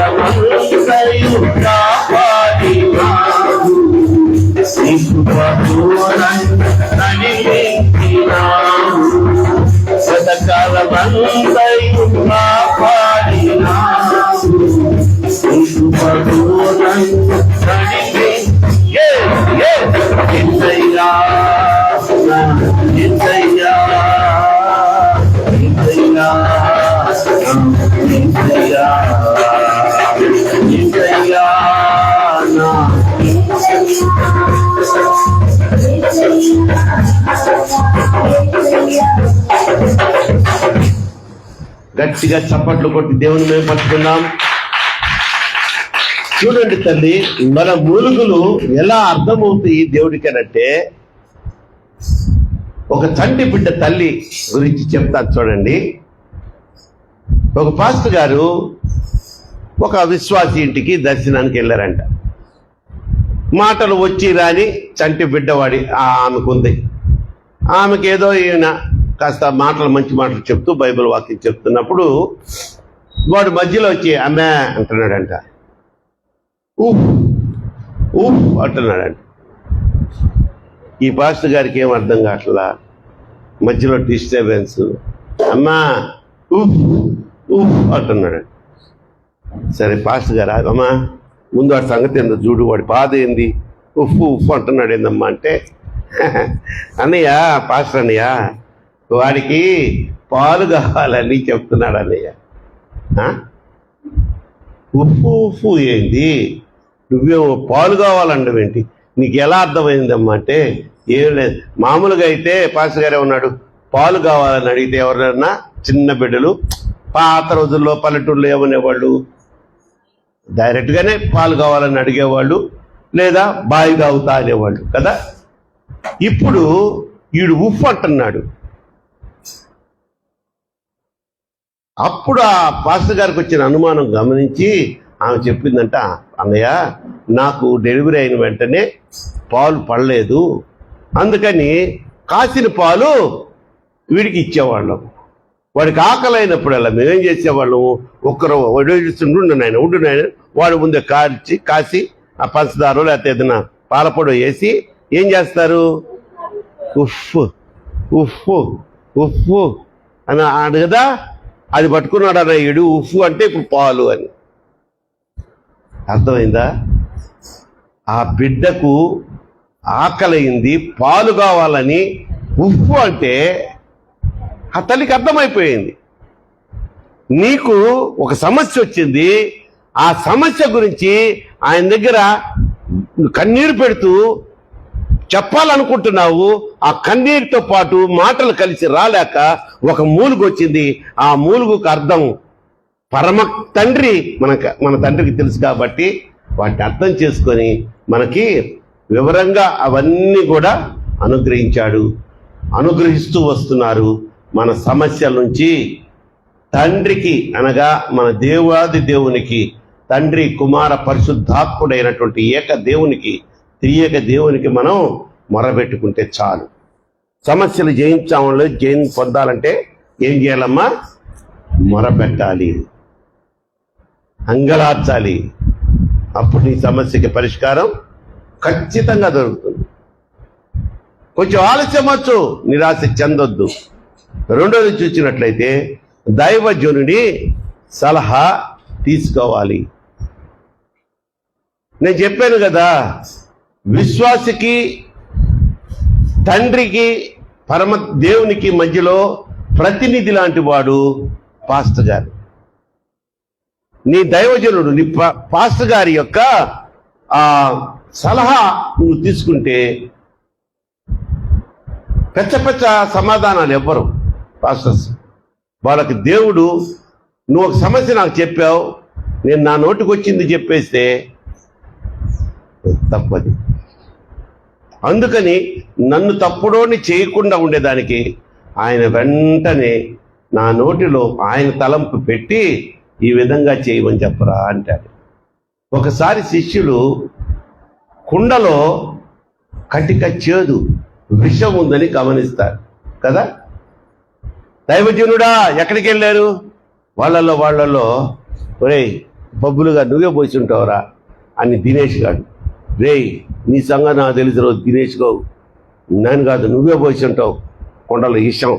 [SPEAKER 1] గతకాలమంతయు కాపాడినావు, గతకాలమంతయు కాపాడినావు. ఇంతయ్యా ఇంతయ్యా ఇంతయ్యా ఇంతయ్యా ఇంతయ్యా గట్టిగా చప్పట్లు కొట్టి దేవుని మేము పట్టుకున్నాం. చూడండి తల్లి, మన మూలుగులు ఎలా అర్థమవుతాయి దేవుడికనంటే, ఒక తండ్రి బిడ్డ తల్లి గురించి చెప్తాను చూడండి. ఒక పాస్టర్ గారు ఒక విశ్వాసి ఇంటికి దర్శనానికి వెళ్ళారంట. మాటలు వచ్చి రాని చంటి బిడ్డవాడి ఆమెకుంది. ఆమెకి ఏదో ఈయన కాస్త మాటలు మంచి మాటలు చెప్తూ బైబిల్ వాక్యం చెప్తున్నప్పుడు వాడు మధ్యలో వచ్చి అమ్మే అంటున్నాడంట. ఊఫ్ ఊఫ్ అంటున్నాడంట. ఈ పాస్టర్ గారికి ఏం అర్థం కావట్లా, మధ్యలో డిస్టర్బెన్స్. అమ్మా ఊఫ్ ఊఫ్ అంటున్నాడు. సరే పాస్టర్ గారు, అమ్మా ముందు వాడి సంగతి ఏందో చూడు, వాడి బాధ ఏంది, ఉఫ్ ఉఫ్ అంటున్నాడు ఏందమ్మా అంటే, అన్నయ్య పాస్టర్ అన్నయ్య వాడికి పాలు కావాలని చెప్తున్నాడు అన్నయ్య. ఉప్పు ఉప్పు ఏంది, నువ్వేమో పాలు కావాలంటావేంటి, నీకు ఎలా అర్థమైందమ్మా అంటే, ఏం లేదు మామూలుగా అయితే పాస్టర్ గారే ఉన్నాడు, పాలు కావాలని అడిగితే ఎవరైనా చిన్న బిడ్డలు పాత రోజుల్లో పల్లెటూరులో ఏమనేవాళ్ళు, డైరెక్ట్గానే పాలు కావాలని అడిగేవాళ్ళు, లేదా బాయి తాగుతా అనేవాళ్ళు కదా. ఇప్పుడు వీడు ఉప్పు అంటున్నాడు. అప్పుడు ఆ పాస్టర్ గారికి వచ్చిన అనుమానం గమనించి ఆమె చెప్పిందంట, అన్నయ్య నాకు డెలివరీ అయిన వెంటనే పాలు పడలేదు, అందుకని కాసిన పాలు వీడికి ఇచ్చేవాళ్ళం. వాడికి ఆకలి అయినప్పుడల్లా మేమేం చేసేవాళ్ళం, ఒక్కరు ఉండు నాయన వాడి ముందే కాసి ఆ పంచదారు లేకపోతే ఏదైనా పాలపొడి వేసి ఏం చేస్తారు, ఉఫ్ ఉఫ్ ఉఫ్ అని ఆడు కదా, అది పట్టుకున్నాడు అన్నయ్యుడు. ఉఫ్ఫు అంటే ఇప్పుడు పాలు అని అర్థమైందా? ఆ బిడ్డకు ఆకలైంది, పాలు కావాలని ఉఫ్ఫు అంటే ఆ తల్లికి అర్థమైపోయింది. నీకు ఒక సమస్య వచ్చింది, ఆ సమస్య గురించి ఆయన దగ్గర కన్నీరు పెడుతూ చెప్పాలనుకుంటున్నావు. ఆ కన్నీరుతో పాటు మాటలు కలిసి రాలేక ఒక మూలుగు వచ్చింది. ఆ మూలుగుకు అర్థం పరమ తండ్రి మన తండ్రికి తెలుసు కాబట్టి వాటిని అర్థం చేసుకొని మనకి వివరంగా అవన్నీ కూడా అనుగ్రహిస్తూ వస్తున్నారు. మన సమస్యల నుంచి తండ్రికి అనగా మన దేవాది దేవునికి, తండ్రి కుమార పరిశుద్ధాత్ముడైనటువంటి ఏక దేవునికి, త్రియేక దేవునికి మనం మొరబెట్టుకుంటే చాలు. సమస్యలు జయం పొందాలంటే ఏం చేయాలమ్మా? మొరపెట్టాలి, అంగలార్చాలి. అప్పుడు నీ సమస్యకి పరిష్కారం ఖచ్చితంగా దొరుకుతుంది. కొంచెం ఆలస్యం వచ్చు, నిరాశ చెందొద్దు. రెండోది చూసినట్లయితే దైవజనుడి సలహా తీసుకోవాలి. నేను చెప్పాను కదా, విశ్వాసికి తండ్రికి పరమ దేవునికి మధ్యలో ప్రతినిధి లాంటి వాడు పాస్టర్ గారు. నీ దైవజనుడు, నీ పాస్టర్ గారి యొక్క సలహా నువ్వు తీసుకుంటే పెచ్చ సమాధానాలు ఎవ్వరు పాస్టర్స్. వాళ్ళకి దేవుడు, నువ్వు ఒక సమస్య నాకు చెప్పావు, నేను నా నోటికి వచ్చింది చెప్పేస్తే తప్పది. అందుకని నన్ను తప్పుడోని చేయకుండా ఉండేదానికి ఆయన వెంటనే నా నోటిలో ఆయన తలంపు పెట్టి ఈ విధంగా చేయమని చెప్పరా అంటాడు. ఒకసారి శిష్యులు కుండలో కటిక చేదు విషం ఉందని గమనిస్తారు కదా. దైవజనుడా ఎక్కడికి వెళ్ళారు? వాళ్ళల్లో ఒరేయ్ బబ్బులుగా నువ్వే పోసి ఉంటావురా అని దినేష్ గారు. రేయ్ నీ సంగతి నాకు తెలిసిన రోజు దినేష్ గారు, నేను కాదు నువ్వే పోసి ఉంటావు కొండలో ఇష్టం.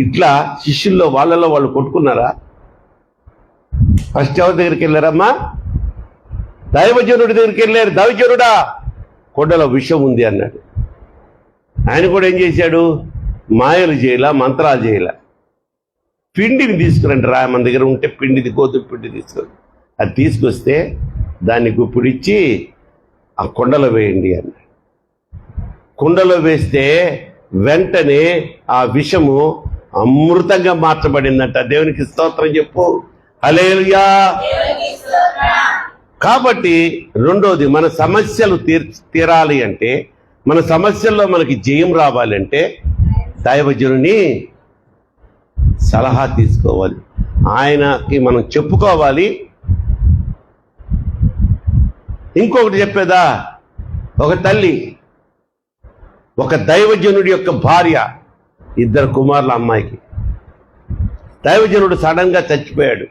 [SPEAKER 1] ఇట్లా శిష్యుల్లో వాళ్ళు కొట్టుకున్నారా? ఫస్ట్ ఎవరి దగ్గరికి వెళ్ళారమ్మా? దైవజనుడి దగ్గరికి వెళ్ళారు. దైవజనుడా కొండలో విషం ఉంది అన్నాడు. ఆయన కూడా ఏం చేశాడు? మాయలు చేయలా, మంత్రాలు చేయలా. పిండిని తీసుకురండి రా, మన దగ్గర ఉంటే పిండిది, గోధుమ పిండి తీసుకుని అది తీసుకొస్తే దాన్ని గుప్పిడిచ్చి ఆ కుండలో వేయండి అన్నాడు. కుండలో వేస్తే వెంటనే ఆ విషము అమృతంగా మార్చబడిందంట. దేవునికి స్తోత్రం చెప్పు, హల్లెలూయా. కాబట్టి రెండోది, మన సమస్యలు తీరాలి అంటే, మన సమస్యల్లో మనకి జయం రావాలంటే దైవజనుని సలహా తీసుకోవాలి, ఆయనకి మనం చెప్పుకోవాలి. ఇంకొకటి చెప్పేదా, ఒక తల్లి ఒక దైవజనుడి యొక్క భార్య, 2 కుమారుల అమ్మాయికి దైవజనుడు సడన్ గా చచ్చిపోయాడు.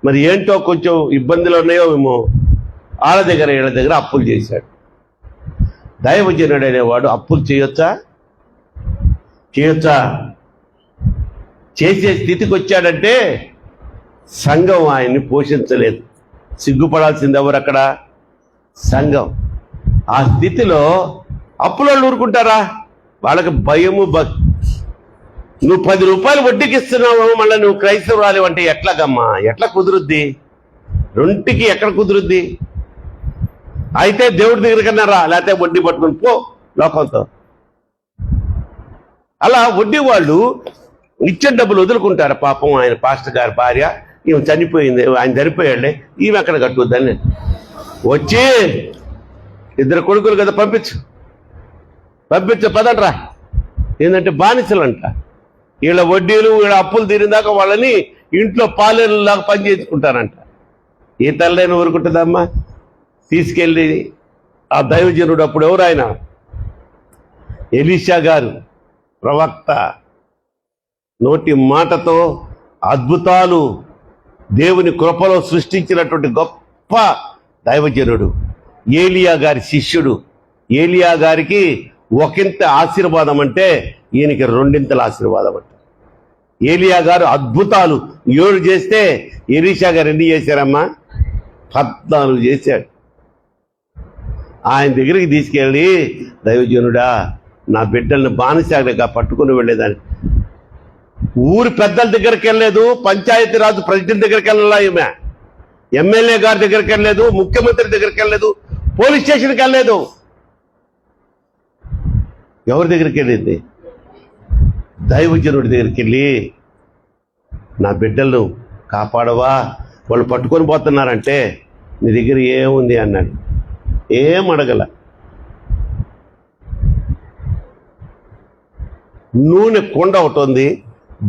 [SPEAKER 1] మరి ఏంటో కొంచెం ఇబ్బందులు ఉన్నాయో ఏమో, వీళ్ళ దగ్గర అప్పులు చేశాడు. దైవజనుడు అనేవాడు అప్పులు చేయొచ్చా? చేసే స్థితికి వచ్చాడంటే సంఘం ఆయన్ని పోషించలేదు. సిగ్గుపడాల్సింది ఎవరు అక్కడ? సంఘం. ఆ స్థితిలో అప్పులోళ్ళు ఊరుకుంటారా? వాళ్ళకి భయము. నువ్వు 10 రూపాయలు వడ్డీకి ఇస్తున్నావు, మళ్ళీ నువ్వు క్రైస్తవురాలు అంటే ఎట్లాగమ్మా? ఎట్లా కుదురుద్ది? రెంటికి ఎక్కడ కుదురుద్ది? అయితే దేవుడి దగ్గర కన్నా రా, లేకపోతే వడ్డీ పట్టుకుని పో లోకంతో. అలా వడ్డీ వాళ్ళు ఇచ్చిన డబ్బులు వదులుకుంటారు. పాపం ఆయన పాస్టర్ గారి భార్య, ఈమె చనిపోయింది, ఆయన చనిపోయాడులే, ఈమె ఎక్కడ కట్టుద్దని వచ్చి 2 కొడుకులు కదా పంపించు పదండ్రా. ఏంటంటే బానిసలంట. వీళ్ళ వడ్డీలు, వీళ్ళ అప్పులు తీరిందాకా వాళ్ళని ఇంట్లో పాలేరులాగా పని చేసుకుంటారంట. ఏ తల్లైనా ఊరుకుంటుందమ్మా? తీసుకెళ్ళి ఆ దైవజనుడు, అప్పుడు ఎవరు ఆయన? ఎలీషా గారు, ప్రవక్త, నోటి మాటతో అద్భుతాలు దేవుని కృపలో సృష్టించినటువంటి గొప్ప దైవజనుడు. ఏలియా గారి శిష్యుడు. ఏలియా గారికి ఒకంత ఆశీర్వాదం అంటే ఈయనకి 2 ఆశీర్వాదం అంట. ఏలియా గారు అద్భుతాలు 7 చేస్తే ఎలీషా గారు ఎన్ని చేశారమ్మా? 14 చేశాడు. ఆయన దగ్గరికి తీసుకెళ్ళి, దైవజనుడా నా బిడ్డల్ని బానిసగా పట్టుకుని వెళ్ళేదాన్ని. ఊరి పెద్దల దగ్గరికి వెళ్ళలేదు, పంచాయతీరాజు ప్రెసిడెంట్ దగ్గరికి వెళ్ళాలా, ఈమె ఎమ్మెల్యే గారి దగ్గరికి వెళ్ళలేదు, ముఖ్యమంత్రి దగ్గరికి వెళ్ళలేదు, పోలీస్ స్టేషన్కి వెళ్ళలేదు. ఎవరి దగ్గరికి వెళ్ళింది? దైవజనుడి దగ్గరికి వెళ్ళి, నా బిడ్డలను కాపాడవా, వాళ్ళు పట్టుకొని పోతున్నారంటే నీ దగ్గర ఏముంది అన్నాడు. ఏం అడగల. నూనె కొండ ఒకటి ఉంది,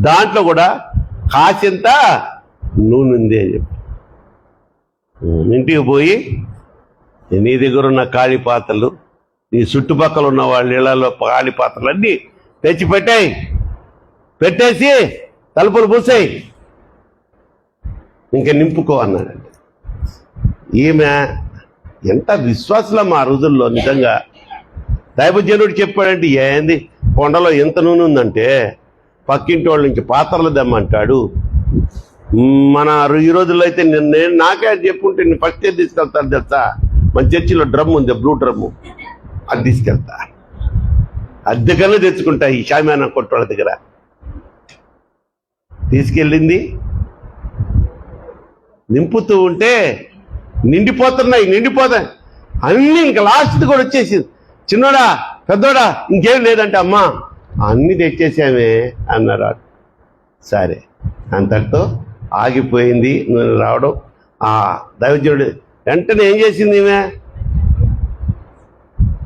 [SPEAKER 1] దాంట్లో కూడా కాసింత నూనె ఉంది అని చెప్పి ఇంటికి పోయి, నీ దగ్గర ఉన్న ఖాళీ పాత్రలు, నీ చుట్టుపక్కల ఉన్న వాళ్ళ ఇళ్లలో ఖాళీ పాత్రలు అన్నీ తెచ్చి పెట్టేసి తలుపులు మూసేయి, ఇంకా నింపుకో అన్నాడండి. ఈమె ఎంత విశ్వాసలమ్మా ఆ రోజుల్లో. నిజంగా దైవజనుడు చెప్పాడంటే, ఏంది కొండలో ఎంత నూనె ఉందంటే పక్కింటి వాళ్ళ నుంచి పాత్రలు దమ్మంటాడు. మన ఈ రోజుల్లో అయితే నేను నాకే చెప్పుంటే నేను ఫస్ట్ ఏం తీసుకెళ్తాను తెలుసా? మన చర్చిలో డ్రమ్ ఉంది, బ్లూ డ్రమ్ము, అది తీసుకెళ్తా. అద్దెకన్నా తెచ్చుకుంటా ఈ షామియానా కొట్టోళ్ళ దగ్గర. తీసుకెళ్ళింది, నింపుతూ ఉంటే నిండిపోతాయి అన్నీ. ఇంకా లాస్ట్ కూడా వచ్చేసింది. చిన్నోడా పెద్దోడా ఇంకేం లేదంటే, అమ్మా అన్నీ తెచ్చేసామే అన్నారు. సరే, అంతటితో ఆగిపోయింది నూనె రావడం. ఆ దైవజనుడు వెంటనే ఏం చేసింది ఈమె?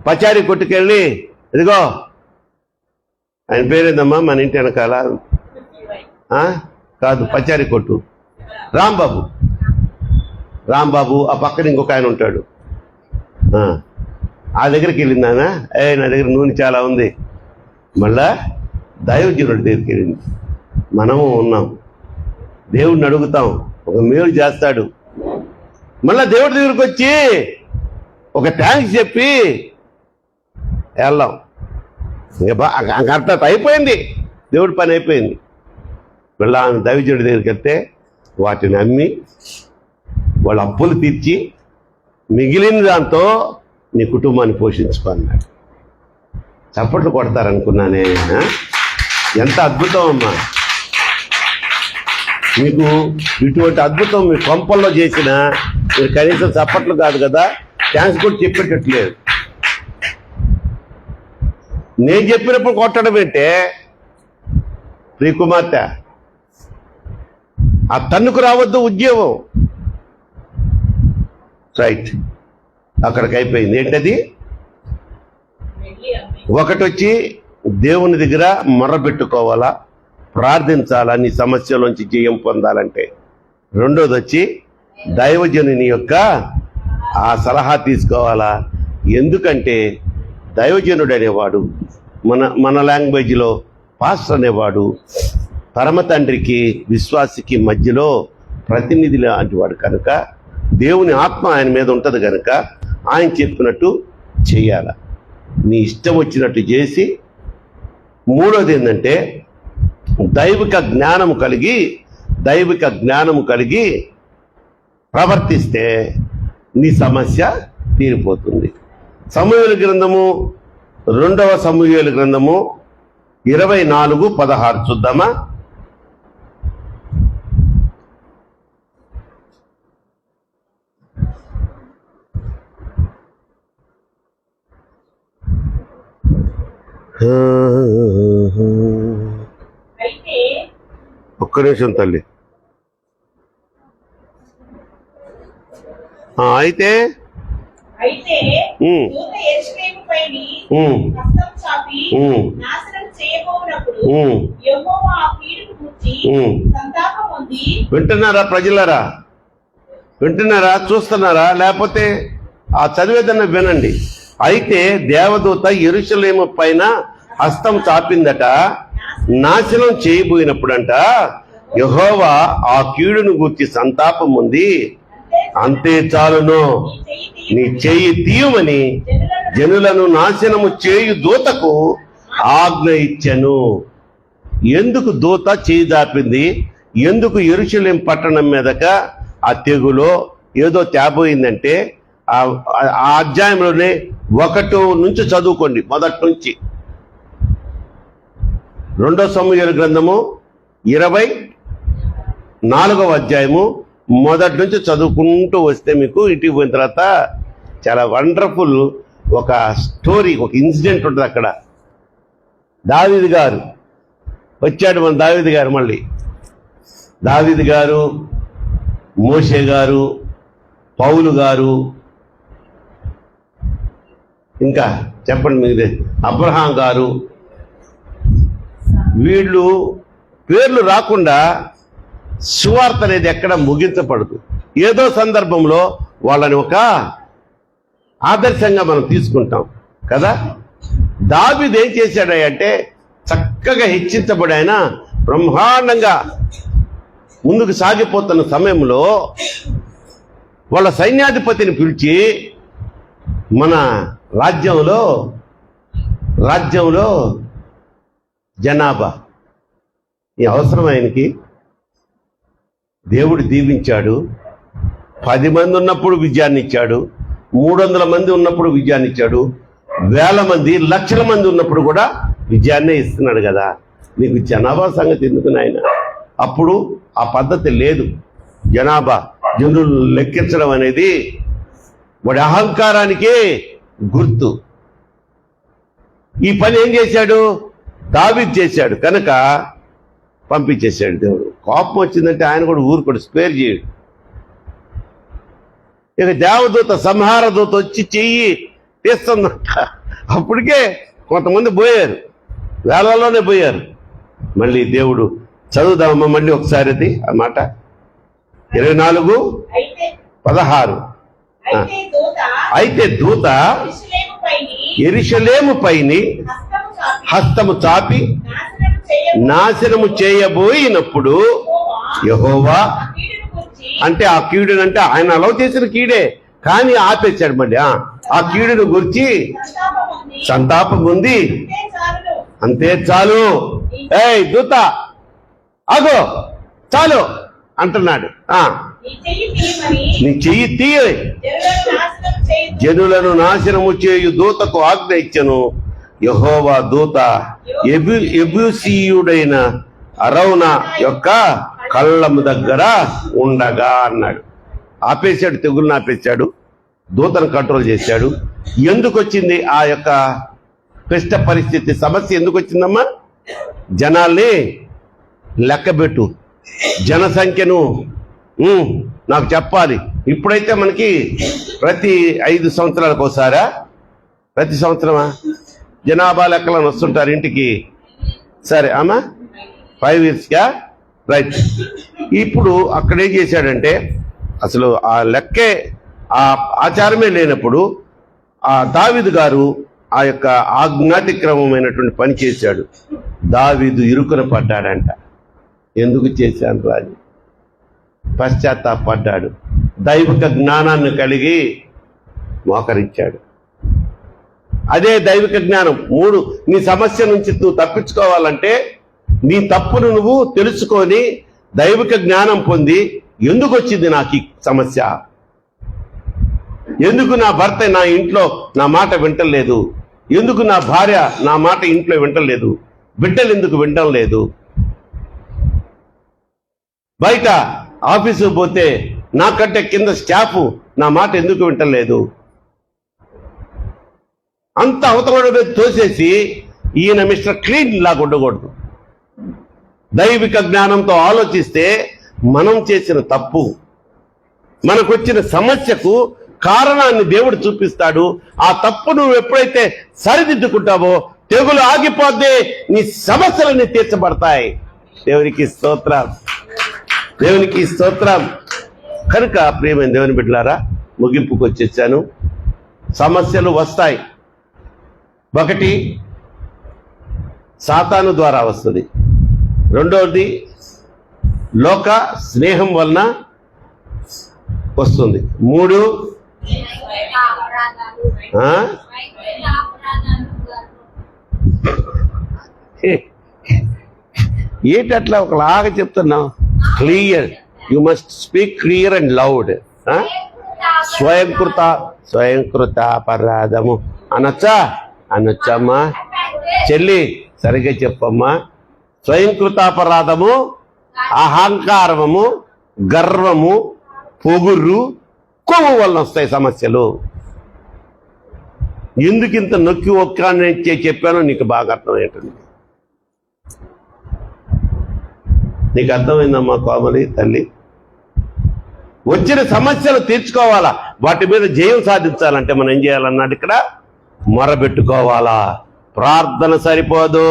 [SPEAKER 1] పచారీ కొట్టుకెళ్ళి, ఇదిగో ఆయన పేరేందమ్మా మన ఇంటి వెనకాల? కాదు, పచారీ కొట్టు రాంబాబు, ఆ పక్కన ఇంకొక ఆయన ఉంటాడు. ఆ దగ్గరికి వెళ్ళింది ఆమె. నా దగ్గర నూనె చాలా ఉంది. మళ్ళా దైవజనుడి దగ్గరికి వెళ్ళింది. మనము ఉన్నాం, దేవుడిని అడుగుతాం, ఒక మేలు చేస్తాడు. మళ్ళా దేవుడి దగ్గరికి వచ్చి ఒక థ్యాంక్స్ చెప్పి వెళ్దాం. ఇంకా అర్థం అయిపోయింది, దేవుడి పని అయిపోయింది. మళ్ళా దైవజనుడి దగ్గరికి వెళ్తే వాటిని అమ్మి వాళ్ళ అప్పులు తీర్చి మిగిలిన దాంతో నీ కుటుంబాన్ని పోషించుకో అన్నాడు. చప్పట్లు కొడతారనుకున్నానే. ఎంత అద్భుతం అమ్మా! మీకు ఇటువంటి అద్భుతం మీ కొంపల్లో చేసినా మీరు కనీసం చప్పట్లు కాదు కదా, థ్యాంక్స్ కూడా చెప్పేటట్లేదు. నేను చెప్పినప్పుడు కొట్టడం ఏంటే ప్రియకుమార్తె? ఆ తన్నుకు రావద్దు ఉద్యోగం. రైట్, అక్కడికి అయిపోయింది. ఏంటది? ఒకటి వచ్చి దేవుని దగ్గర మొర్రబెట్టుకోవాలా, ప్రార్థించాలా నీ సమస్యలోంచి జయం పొందాలంటే. రెండోది వచ్చి దైవజనుని యొక్క ఆ సలహా తీసుకోవాలా. ఎందుకంటే దైవజనుడు అనేవాడు, మన లాంగ్వేజ్లో పాస్టర్ అనేవాడు పరమ తండ్రికి విశ్వాసికి మధ్యలో ప్రతినిధి లాంటి వాడు కనుక, దేవుని ఆత్మ ఆయన మీద ఉంటుంది కనుక ఆయన చెప్పినట్టు చెయ్యాల. నీ ఇష్టం వచ్చినట్టు చేసి, మూడోది ఏంటంటే దైవిక జ్ఞానము కలిగి ప్రవర్తిస్తే నీ సమస్య తీరిపోతుంది. సమూయేలు గ్రంథము 2వ సమూయేలు గ్రంథము 24:16 చూద్దామా? ఒక్క నిమిషం తల్లి. అయితే వింటున్నారా ప్రజలారా? వింటున్నారా? చూస్తున్నారా? లేకపోతే ఆ చదివేదన్న వినండి. అయితే దేవదూత యెరూషలేము పైన హస్తం చాపిందట, నాశనం చేయబోయినప్పుడంట యెహోవా ఆ కీడును గూర్చి సంతాపం ఉంది. అంతే చాలును, నీ చెయ్యి తీయమని జనులను నాశనము చేయు దూతకు ఆజ్ఞ ఇచ్చెను. ఎందుకు దూత చేయి దాపింది, ఎందుకు యెరూషలేము పట్టణం మీదక ఆ తెగులో ఏదో తేబోయిందంటే ఆ అధ్యాయంలోనే 1 నుంచి చదువుకోండి, మొదటి నుంచి. 2 సమూయేలు గ్రంథము 24వ అధ్యాయము మొదటి నుంచి చదువుకుంటూ వస్తే మీకు ఇంటికి పోయిన తర్వాత చాలా వండర్ఫుల్ ఒక స్టోరీ, ఒక ఇన్సిడెంట్ ఉంటుంది అక్కడ. దావీదు గారు వచ్చాడు, మన దావీదు గారు. మళ్ళీ దావీదు గారు, మోషే గారు, పౌలు గారు, ఇంకా చెప్పండి మీరే, అబ్రహాం గారు, వీళ్ళు పేర్లు రాకుండా సువార్త అనేది ఎక్కడ ముగించబడదు. ఏదో సందర్భంలో వాళ్ళని ఒక ఆదర్శంగా మనం తీసుకుంటాం కదా. దావీదు ఏం చేశాడంటే చక్కగా హెచ్చించబడి ఆయన బ్రహ్మాండంగా ముందుకు సాగిపోతున్న సమయంలో వాళ్ళ సైన్యాధిపతిని పిలిచి, మన రాజ్యంలో జనాభా ఈ అవసరం ఆయనకి, దేవుడు దీవించాడు. 10 మంది ఉన్నప్పుడు విజయాన్ని ఇచ్చాడు, 300 మంది ఉన్నప్పుడు విజయాన్ని ఇచ్చాడు, 1000 మంది, లక్షల మంది ఉన్నప్పుడు కూడా విజయాన్నే ఇస్తున్నాడు కదా. నీకు జనాభా సంగతి ఎందుకు నాయన? అప్పుడు ఆ పద్ధతి లేదు. జనులు లెక్కించడం అనేది వాడి అహంకారానికే గుర్తు. ఈ పని ఏం చేశాడు? దావీదు చేశాడు కనుక పంపించేశాడు దేవుడు. కోపం వచ్చిందంటే ఆయన కూడా ఊరుకోడు, స్పేర్ చేయడు. ఇక దేవదూత, సంహార దూత వచ్చి చెయ్యి తీస్తుందంట. అప్పటికే కొంతమంది పోయారు, వేలల్లోనే పోయారు. మళ్ళీ దేవుడు, చదువుదామమ్మా మళ్ళీ ఒకసారి అది ఆ మాట, 24:16. అయితే దూత యెరూషలేము పైని హస్తము చాపి నాశనము చేయబోయినప్పుడు యెహోవా, అంటే ఆ కీడునంటే ఆయన అలవ చేసిన కీడే కానీ ఆపేశాడు. మళ్ళీ ఆ కీడును గురించి సంతాపం ఉంది, అంతే చాలు. ఏయ్ దూత ఆగో, చాలు అంటున్నాడు. నీ చెయ్యి తీయ, జనులను నాశనము చేయు దూతకు ఆజ్ఞ ఇచ్చెను. యెహోవా దూత యెబూసీయుడైన అరౌనా యొక్క కళ్ళము దగ్గర ఉండగా అన్నాడు. ఆపేశాడు, తెగులను ఆపేశాడు, దూతను కంట్రోల్ చేశాడు. ఎందుకు వచ్చింది ఆ యొక్క క్లిష్ట పరిస్థితి, సమస్య ఎందుకు వచ్చిందమ్మా? జనాల్ని లెక్కబెట్టు, జనసంఖ్యను నాకు చెప్పాలి. ఇప్పుడైతే మనకి ప్రతి 5 సంవత్సరాలకు ఒకసారా, ప్రతి సంవత్సరమా జనాభా లెక్కలను వస్తుంటారు ఇంటికి. సరే అమ్మా, 5 yearsకా, రైట్. ఇప్పుడు అక్కడ ఏం చేశాడంటే అసలు ఆ లెక్కే, ఆ ఆచారమే లేనప్పుడు ఆ దావీదు గారు ఆ యొక్క ఆజ్ఞాతిక్రమమైనటువంటి పని చేశాడు. దావీదు ఇరుకున పడ్డాడంట. ఎందుకు చేశాను రాజు? పశ్చాత్తాపడ్డాడు, దైవిక జ్ఞానాన్ని కలిగి మోకరించాడు. అదే దైవిక జ్ఞానం. 3, నీ సమస్య నుంచి నువ్వు తప్పించుకోవాలంటే నీ తప్పును నువ్వు తెలుసుకొని దైవిక జ్ఞానం పొంది, ఎందుకు వచ్చింది నాకు ఈ సమస్య, ఎందుకు నా భర్త నా ఇంట్లో నా మాట వింటలేదు, ఎందుకు నా భార్య నా మాట ఇంట్లో వింటలేదు, బిడ్డలు ఎందుకు వినడం లేదు, బయట ఆఫీసు పోతే నాకంటే కింద స్టాఫ్ నా మాట ఎందుకు వింటలేదు, అంత అవతల తోసేసి ఈయన మిస్టర్ క్లీన్ లాగా ఉండకూడదు. దైవిక జ్ఞానంతో ఆలోచిస్తే మనం చేసిన తప్పు, మనకొచ్చిన సమస్యకు కారణాన్ని దేవుడు చూపిస్తాడు. ఆ తప్పు నువ్వు ఎప్పుడైతే సరిదిద్దుకుంటావో తెగులు ఆగిపోతే నీ సమస్యలన్నీ తీర్చబడతాయి. దేవునికి స్తోత్రం, దేవునికి స్తోత్రం. కనుక ప్రియమైన దేవుని బిడ్డలారా, ముగింపుకు వచ్చేసాను. సమస్యలు వస్తాయి. 1 సాతాను ద్వారా వస్తుంది, 2వది లోక స్నేహం వలన వస్తుంది, 3 ఏంటట్లా ఒకలాగా చెప్తున్నావు? Clear, you must speak clear and loud. స్వయంకృత అపరాధము అనొచ్చమ్మా? చెల్లి సరిగ్గా చెప్పమ్మా. స్వయంకృతాపరాధము, అహంకారము, గర్వము, పొగురు, కొవ్వు వలన వస్తాయి సమస్యలు. ఎందుకు ఇంత నొక్కి ఒక్కని చెప్పానో నీకు బాగా అర్థమయ్యేటుంది. నీకు అర్థమైందమ్మా కోమలి తల్లి? వచ్చిన సమస్యలు తీర్చుకోవాలా, వాటి మీద జయం సాధించాలంటే మనం ఏం చేయాలన్నాడు ఇక్కడ? మొరబెట్టుకోవాలా. ప్రార్థన సరిపోదు.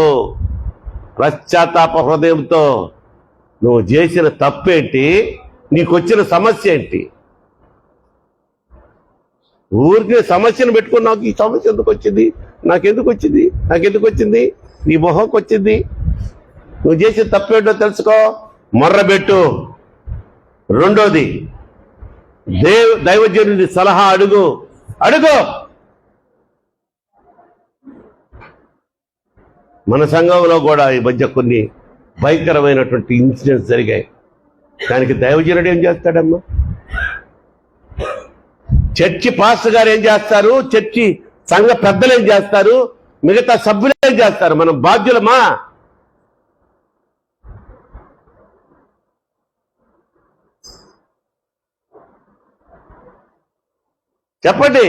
[SPEAKER 1] పశ్చాత్తాప హృదయంతో నువ్వు చేసిన తప్పేంటి, నీకు వచ్చిన సమస్య ఏంటి? ఊరికి సమస్యను పెట్టుకుని నాకు ఈ సమస్య ఎందుకు వచ్చింది, నాకెందుకు వచ్చింది, నీ మొహంకి వచ్చింది. నువ్వు చేసిన తప్పేంటో తెలుసుకో, మొర్రబెట్టు. రెండోది, దైవజనుడి సలహా అడుగు. మన సంఘంలో కూడా ఈ మధ్య కొన్ని భయంకరమైనటువంటి ఇన్సిడెంట్స్ జరిగాయి. దానికి దైవజనుడు ఏం చేస్తాడమ్మా? చర్చి పాస్టర్ గారు ఏం చేస్తారు, చర్చి సంఘ పెద్దలు ఏం చేస్తారు, మిగతా సభ్యులు ఏం చేస్తారు? మనం బాధ్యులమా? చెప్పండి.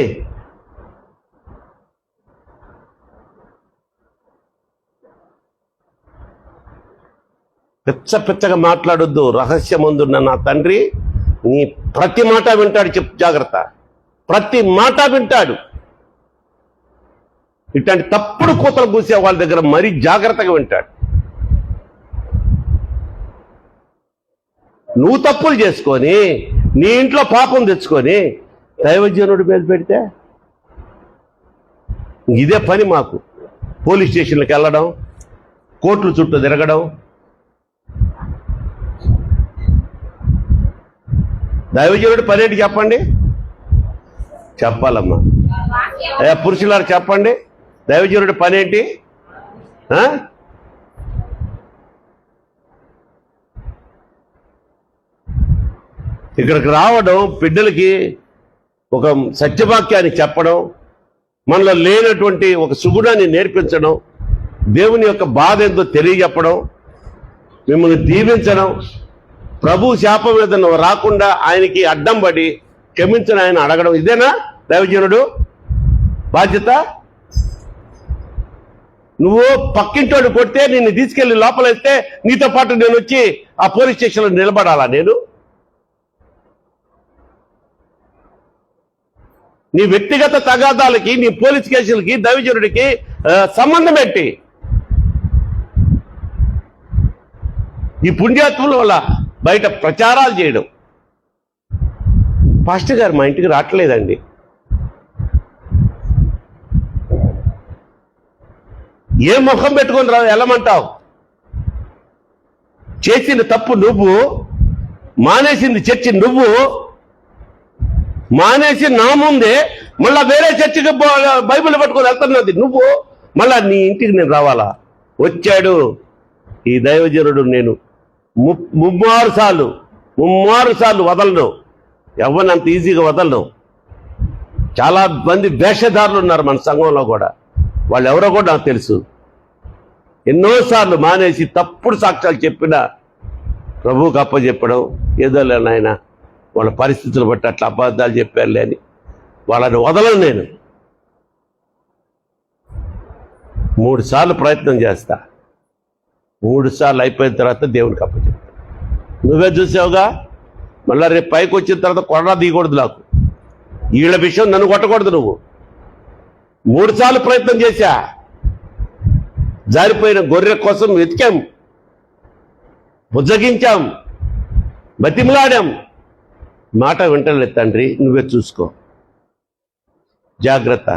[SPEAKER 1] పిచ్చగా మాట్లాడొద్దు. రహస్యమందున్న నా తండ్రి నీ ప్రతి మాట వింటాడు. చెప్పు, జాగ్రత్త. ప్రతి మాట వింటాడు. ఇట్లాంటి తప్పుడు కూతలు కూసే వాళ్ళ దగ్గర మరీ జాగ్రత్తగా వింటాడు. నువ్వు తప్పులు చేసుకొని నీ ఇంట్లో పాపం తెచ్చుకొని దైవజనుడి మీద పెడితే ఇదే పని మాకు. పోలీస్ స్టేషన్లకు వెళ్ళడం, కోర్టుల చుట్టూ తిరగడం. దైవజనుడి పని ఏంటి చెప్పండి? చెప్పాలమ్మా. పురుషులారు చెప్పండి, దైవజనుడి పని ఏంటి? ఇక్కడికి రావడం, బిడ్డలకి ఒక సత్యవాక్యాన్ని చెప్పడం, మనలో లేనటువంటి ఒక సుగుణాన్ని నేర్పించడం, దేవుని యొక్క బాధ ఎంతో తెలియజెప్పడం, మిమ్మల్ని దీవించడం, ప్రభు శాపం మీద నువ్వు రాకుండా ఆయనకి అడ్డం పడి క్షమించిన ఆయన అడగడం. ఇదేనా దైవజనుడు బాధ్యత? నువ్వు పక్కింటోడు కొడితే నిన్ను తీసుకెళ్లి లోపలేస్తే నీతో పాటు నేను వచ్చి ఆ పోలీస్ స్టేషన్లో నిలబడాలా? నేను నీ వ్యక్తిగత తగాదాలకి, నీ పోలీస్ కేసులకి దైవజనుడికి సంబంధం ఏంటి? ఈ పుణ్యాత్ముల వల్ల బయట ప్రచారాలు చేయడం. పాస్టర్ గారు మా ఇంటికి రావట్లేదండి. ఏ ముఖం పెట్టుకొని రా వెళ్ళమంటావు? చేసిన తప్పు నువ్వు, మానేసింది చర్చి నువ్వు, మానేసి నా ముందే మళ్ళా వేరే చర్చికి బైబిల్ పట్టుకొని వెళ్తున్నది నువ్వు. మళ్ళా నీ ఇంటికి నేను రావాలా? వచ్చాడు ఈ దైవజనుడు. నేను ముమ్మారు సార్లు వదలను. ఎవరిని అంత ఈజీగా వదలను. చాలా మంది వేషధారులు ఉన్నారు మన సంఘంలో కూడా. వాళ్ళు ఎవరో కూడా నాకు తెలుసు. ఎన్నోసార్లు మానేసి తప్పుడు సాక్ష్యాలు చెప్పినా ప్రభువుకి అప్పచెప్పడం, ఏదో నాయన వాళ్ళ పరిస్థితులు బట్టి అట్లా అబద్ధాలు చెప్పారులే అని వాళ్ళని వదలను. నేను 3 సార్లు ప్రయత్నం చేస్తా. 3 సార్లు అయిపోయిన తర్వాత దేవునికి అప్పచెప్తా. నువ్వే చూసావుగా. మళ్ళీ రేపు పైకి వచ్చిన తర్వాత కొడరా దిగకూడదు నాకు. వీళ్ళ విషయం నన్ను కొట్టకూడదు. నువ్వు 3 సార్లు ప్రయత్నం చేశా. జారిపోయిన గొర్రె కోసం వెతికాం, బుజ్జగించాం, బతిమలాడాం. మాట వింటలేదు తండ్రి, నువ్వే చూసుకో. జాగ్రత్త.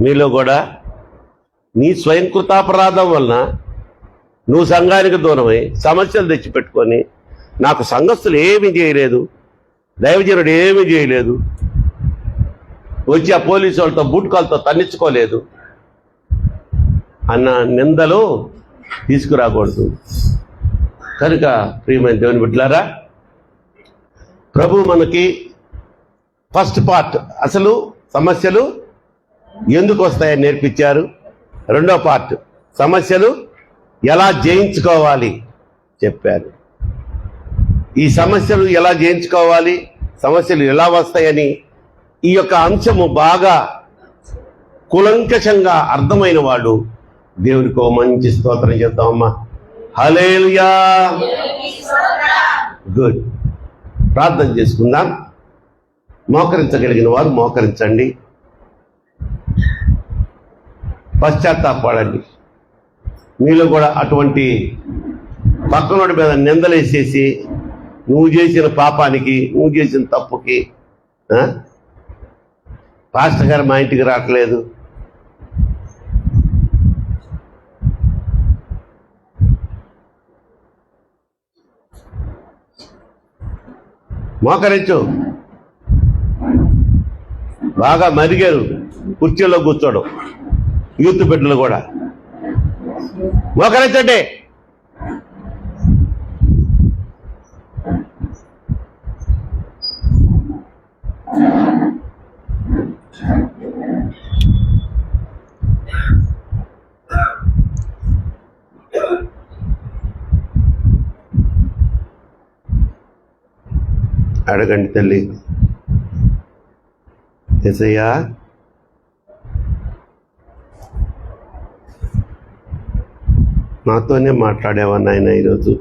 [SPEAKER 1] మీలో కూడా నీ స్వయంకృతాపరాధం వలన నువ్వు సంఘానికి దూరమై సమస్యలు తెచ్చిపెట్టుకొని, నాకు సంఘస్థులు ఏమీ చేయలేదు, దైవజనుడు ఏమీ చేయలేదు, వచ్చి ఆ పోలీసు వాళ్ళతో బూట్కాలతో తన్నించుకోలేదు అన్న నిందలు తీసుకురాకూడదు. కనుక ప్రియమైన దేవుని బిడ్డలారా, ప్రభు మనకి ఫస్ట్ పార్ట్ అసలు సమస్యలు ఎందుకు వస్తాయని నేర్పించారు. రెండో పార్ట్ సమస్యలు ఎలా జయించుకోవాలి చెప్పారు. ఈ సమస్యలు ఎలా జయించుకోవాలి, సమస్యలు ఎలా వస్తాయని ఈ యొక్క అంశము బాగా కులంకషంగా అర్థమైన వాళ్ళు దేవునికి ఓ మంచి స్తోత్రం చేద్దామమ్మా. హల్లెలూయా. గుడ్. ప్రార్థన చేసుకుందాం. మోకరించగలిగిన వారు మోకరించండి. పశ్చాత్తాపడండి. మీలో కూడా అటువంటి పక్కనోడి మీద నిందలేసేసి నువ్వు చేసిన పాపానికి, నువ్వు చేసిన తప్పుకి పాస్టర్ గారు మా ఇంటికి రావట్లేదు, మోకరించు. బాగా మరిగారు కుర్చీలో కూర్చోడం యూత్ బిడ్డలు కూడా. మోకరించండి. అడగండి తల్లి. యేసయ్యా, నాతోనే మాట్లాడేవా నాయన ఈరోజు.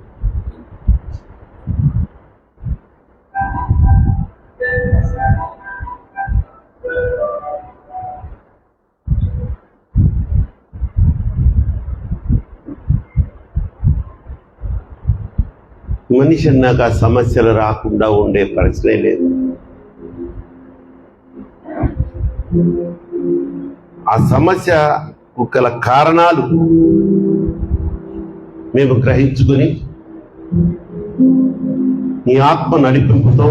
[SPEAKER 1] మనిషి అన్నాక ఆ సమస్యలు రాకుండా ఉండే ప్రశ్నే లేదు. ఆ సమస్యకు గల కారణాలు మేము గ్రహించుకుని నీ ఆత్మ నడిపింపుతో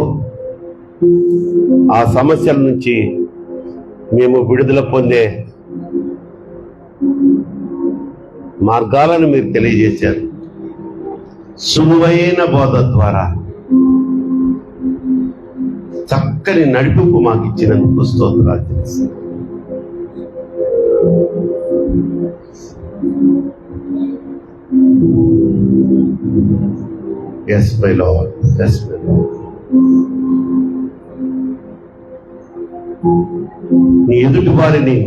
[SPEAKER 1] ఆ సమస్యల నుంచి మేము విడుదల పొందే మార్గాలను మీరు తెలియజేశారు. సులువైన బోధ ద్వారా చక్కని నడిపింపు మాకు ఇచ్చినందుకు స్తోత్రాలు తెలుసు. Yes, my Lord. Yes, my Lord. నీ ఎదుటి వారిని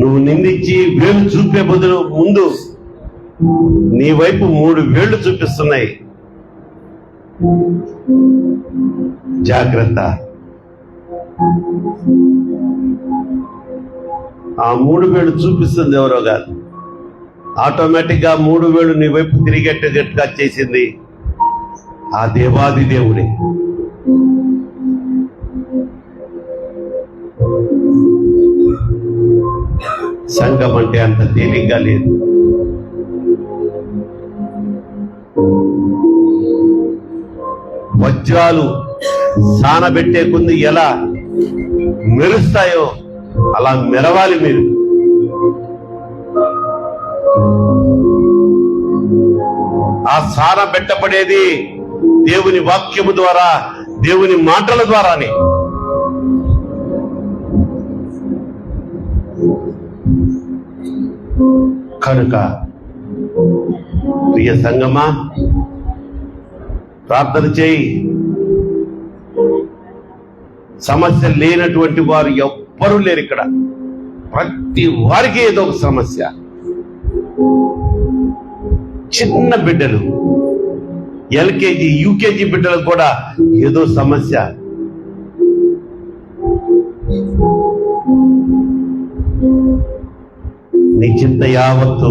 [SPEAKER 1] నువ్వు నిందించి వేలు చూపే బదులు ముందు నీ వైపు 3 వేళ్లు చూపిస్తున్నాయి. జాగ్రత్త. ఆ 3 వేళ్లు చూపిస్తుంది ఎవరో కాదు, ఆటోమేటిక్ గా 3 వేళ్లు నీ వైపు తిరిగేట్టుగా చేసింది ఆ దేవాది దేవుడే. సంఘం అంటే అంత తేలిగ్గా లేదు. వజ్రాలు సానబెట్టే కొంది ఎలా మెరుస్తాయో అలా మెరవాలి మీరు. ఆ సానబెట్టబడేది దేవుని వాక్యము ద్వారా, దేవుని మాటల ద్వారానే. కనుక ప్రియ సంగమా, ప్రార్థన చేయి. సమస్య లేనటువంటి వారు ఎవ్వరూ లేరు ఇక్కడ. ప్రతి వారికి ఏదో ఒక సమస్య. చిన్న బిడ్డలు, ఎల్కేజీ యూకేజీ బిడ్డలకు కూడా ఏదో సమస్య. నీ చింత యావత్తు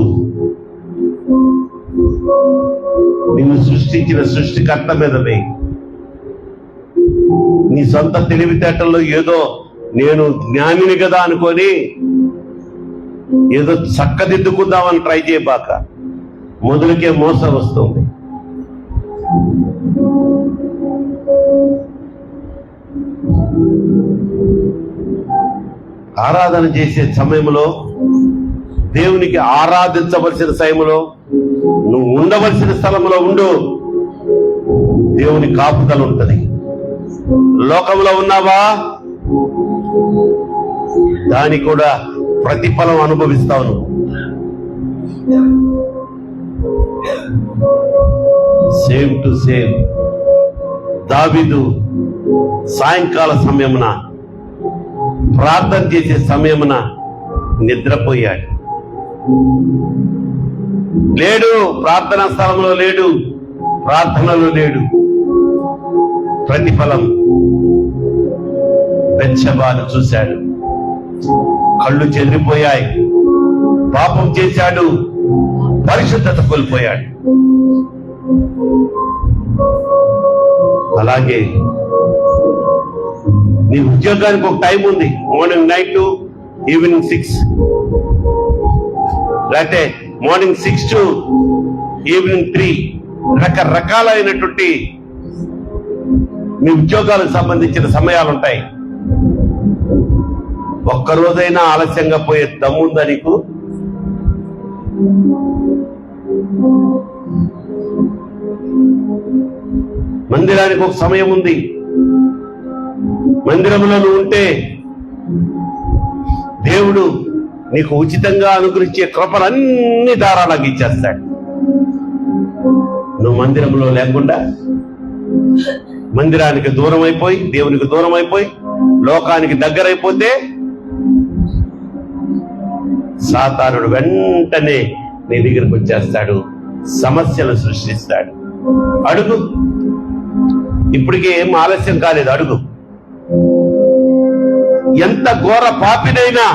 [SPEAKER 1] నిన్ను సృష్టించిన సృష్టికర్త మీద వేయి. నీ సొంత తెలివితేటల్లో ఏదో నేను జ్ఞానిని కదా అనుకొని ఏదో చక్కదిద్దుకుందామని ట్రై చేయబాక. మొదలుకే మోసం వస్తుంది. ఆరాధన చేసే సమయంలో దేవునికి ఆరాధించవలసిన సమయంలో నువ్వు ఉండవలసిన స్థలంలో ఉండు. దేవుని కాపుదల ఉంటది. లోకంలో ఉన్నావా, దానికి కూడా ప్రతిఫలం అనుభవిస్తావు నువ్వు. సేమ్ టు సేమ్ దావీదు సాయంకాల సమయమున ప్రార్థన చేసే సమయమున నిద్రపోయాడు. లేడు, ప్రార్థనా స్థలంలో లేడు, ప్రార్థనలో లేడు. ప్రతిఫలం బెత్షెబాను చూశాడు, కళ్ళు చెదిరిపోయాయి. పాపం చేశాడు, పరిశుద్ధత కోల్పోయాడు. అలాగే నీ ఉద్యోగానికి ఒక టైం ఉంది. మార్నింగ్ 9 to ఈవినింగ్ 6, లేకపోతే మార్నింగ్ 6 to ఈవినింగ్ 3. రకరకాలైనటువంటి మీ ఉద్యోగాలకు సంబంధించిన సమయాలు ఉంటాయి. ఒక్కరోజైనా ఆలస్యంగా పోయే దమ్ముందా నీకు? మందిరానికి ఒక సమయం ఉంది. మందిరంలో నువ్వు ఉంటే దేవుడు నీకు ఉచితంగా అనుగ్రహించే కృపలన్నీ దారాలకు ఇచ్చేస్తాడు. నువ్వు మందిరంలో లేకుండా మందిరానికి దూరం అయిపోయి, దేవునికి దూరం అయిపోయి, లోకానికి దగ్గరైపోతే సాతానుడు వెంటనే నీ దగ్గరకు వచ్చేస్తాడు, సమస్యలు సృష్టిస్తాడు. అడుగు, ఇప్పటికే ఏం ఆలస్యం కాలేదు, అడుగు. ఎంత ఘోర పాపినైనా,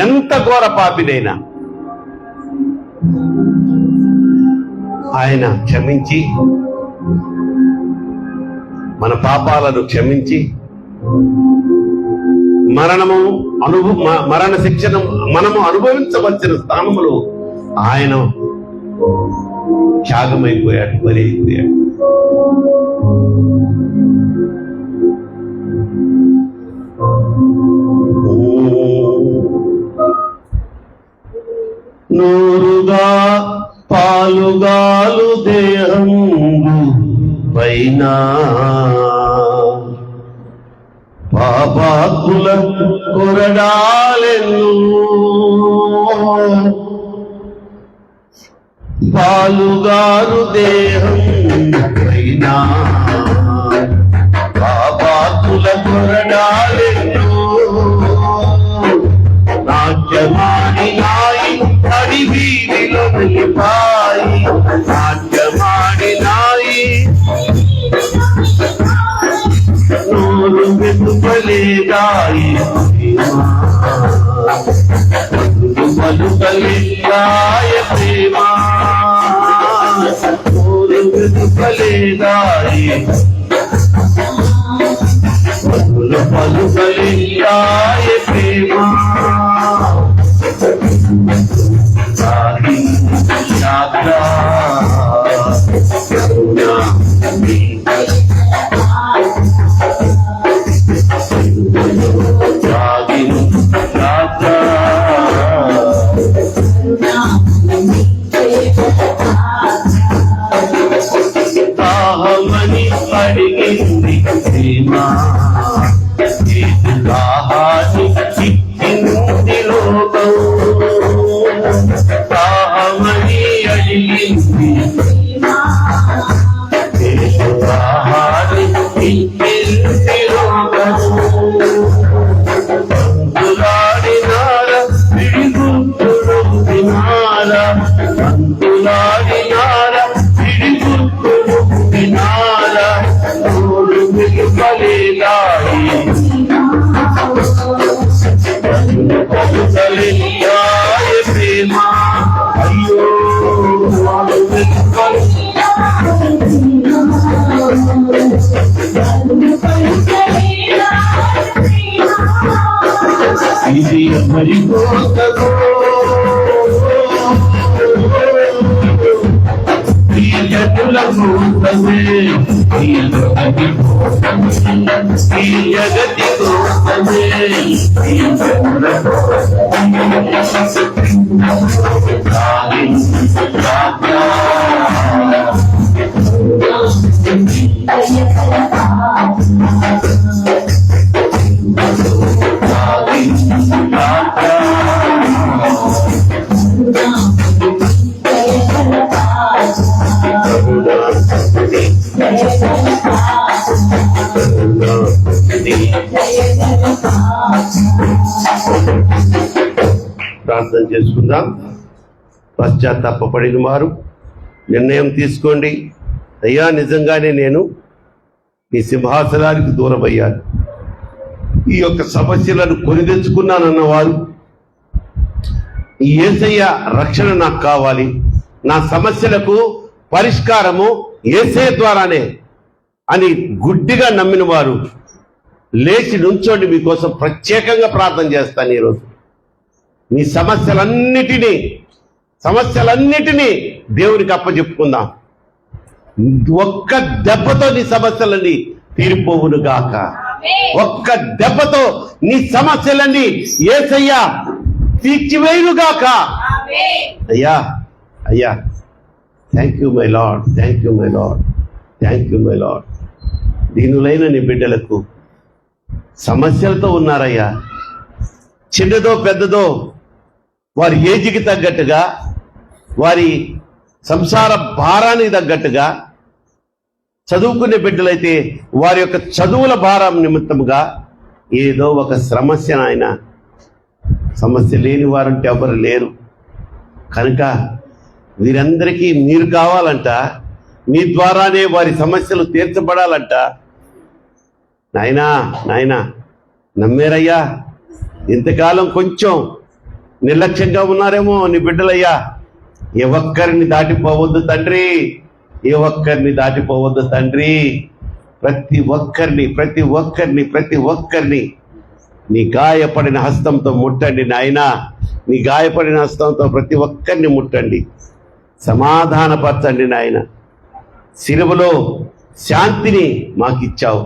[SPEAKER 1] ఎంత ఘోర పాపినైనా ఆయన క్షమించి, మన పాపాలను క్షమించి, మరణ శిక్షను మనము అనుభవించవలసిన స్థానములు ఆయన త్యాగమైపోయాడు, బలి అయిపోయాడు. నూరుగా పాలుగాలు దేహంబు పైన పాపాత్ముల కొరడాలెన్ను, పాలుగారు దేహం పైన పాపాత్ముల కొరడాలెన్ను, నాట్యమాడి నాయి అడి వీధిలో నిలిపాయి, నాట్యమాడి నాయి నూరు వెతుపలేదాయి, పలుకలేదాయ ప్రేమ, నూరు వెతుపలేదాయి, పలుకలేదాయ ప్రేమ. యాత్ర దాహమని అడిగింది ప్రేమ, దాహాన్ని ఇచ్చింది లోకం, దాహమని అడిగింది దాహాన్ని ఇచ్చింది లోకం, అంతులాడినార విడిగుట్టుడు వినార, అంతులాడినార విడిగుట్టుడు వినార, తోడు వెలుపలేదాయి పలుకలేదాయ ప్రేమ, అయ్యో ఇది ఎవరి కోసమో, ఈ జనుల కోసమే, జగతి కోసమే ప్రార్థన చేసుకుందాం. పశ్చాత్తాపడిన వారు నిర్ణయం తీసుకోండి. అయ్యా, నిజంగానే నేను ఈ సింహాసనానికి దూరం అయ్యాను, ఈ యొక్క సమస్యలను కొని తెచ్చుకున్నానన్న వారు, ఈ యేసయ్య రక్షణ నాకు కావాలి, నా సమస్యలకు పరిష్కారము యేసయ్య ద్వారానే అని గుడ్డిగా నమ్మిన వారు లేచి నుంచోండి. మీకోసం ప్రత్యేకంగా ప్రార్థన చేస్తాను ఈరోజు. మీ సమస్యలన్నిటినీ దేవునికి అప్పచెప్పుకుందాం. ఒక్క దెబ్బతో నీ సమస్యలన్నీ తీరిపోవును గాక. ఒక్క దెబ్బతో నీ సమస్యలన్నీ యేసయ్య తీర్చివేయును గాక. అయ్యా అయ్యా, thank you my lord, thank you my lord, thank you my lord. దీనులైన నీ బిడ్డలకు సమస్యలతో ఉన్నారయ్యా. చిన్నదో పెద్దదో వారి ఏజ్కి తగ్గట్టుగా, వారి సంసార భారానికి తగ్గట్టుగా, చదువుకునే బిడ్డలైతే వారి యొక్క చదువుల భారం నిమిత్తముగా ఏదో ఒక సమస్య, ఆయన సమస్య లేని వారంటే ఎవరు లేరు. కనుక వీరందరికీ మీరు కావాలంట, మీ ద్వారానే వారి సమస్యలు తీర్చబడాలంట. నాయనా నాయనా, నమ్మేరయ్యా. ఇంతకాలం కొంచెం నిర్లక్ష్యంగా ఉన్నారేమో నీ బిడ్డలయ్యా. ఏ ఒక్కరిని దాటిపోవద్దు తండ్రి, ఏ ఒక్కరిని దాటిపోవద్దు తండ్రి. ప్రతి ఒక్కరిని నీ గాయపడిన హస్తంతో ముట్టండి నాయనా. నీ గాయపడిన హస్తంతో ప్రతి ఒక్కరిని ముట్టండి, సమాధానపరచండి నాయన. సిలువలో శాంతిని మాకిచ్చావు,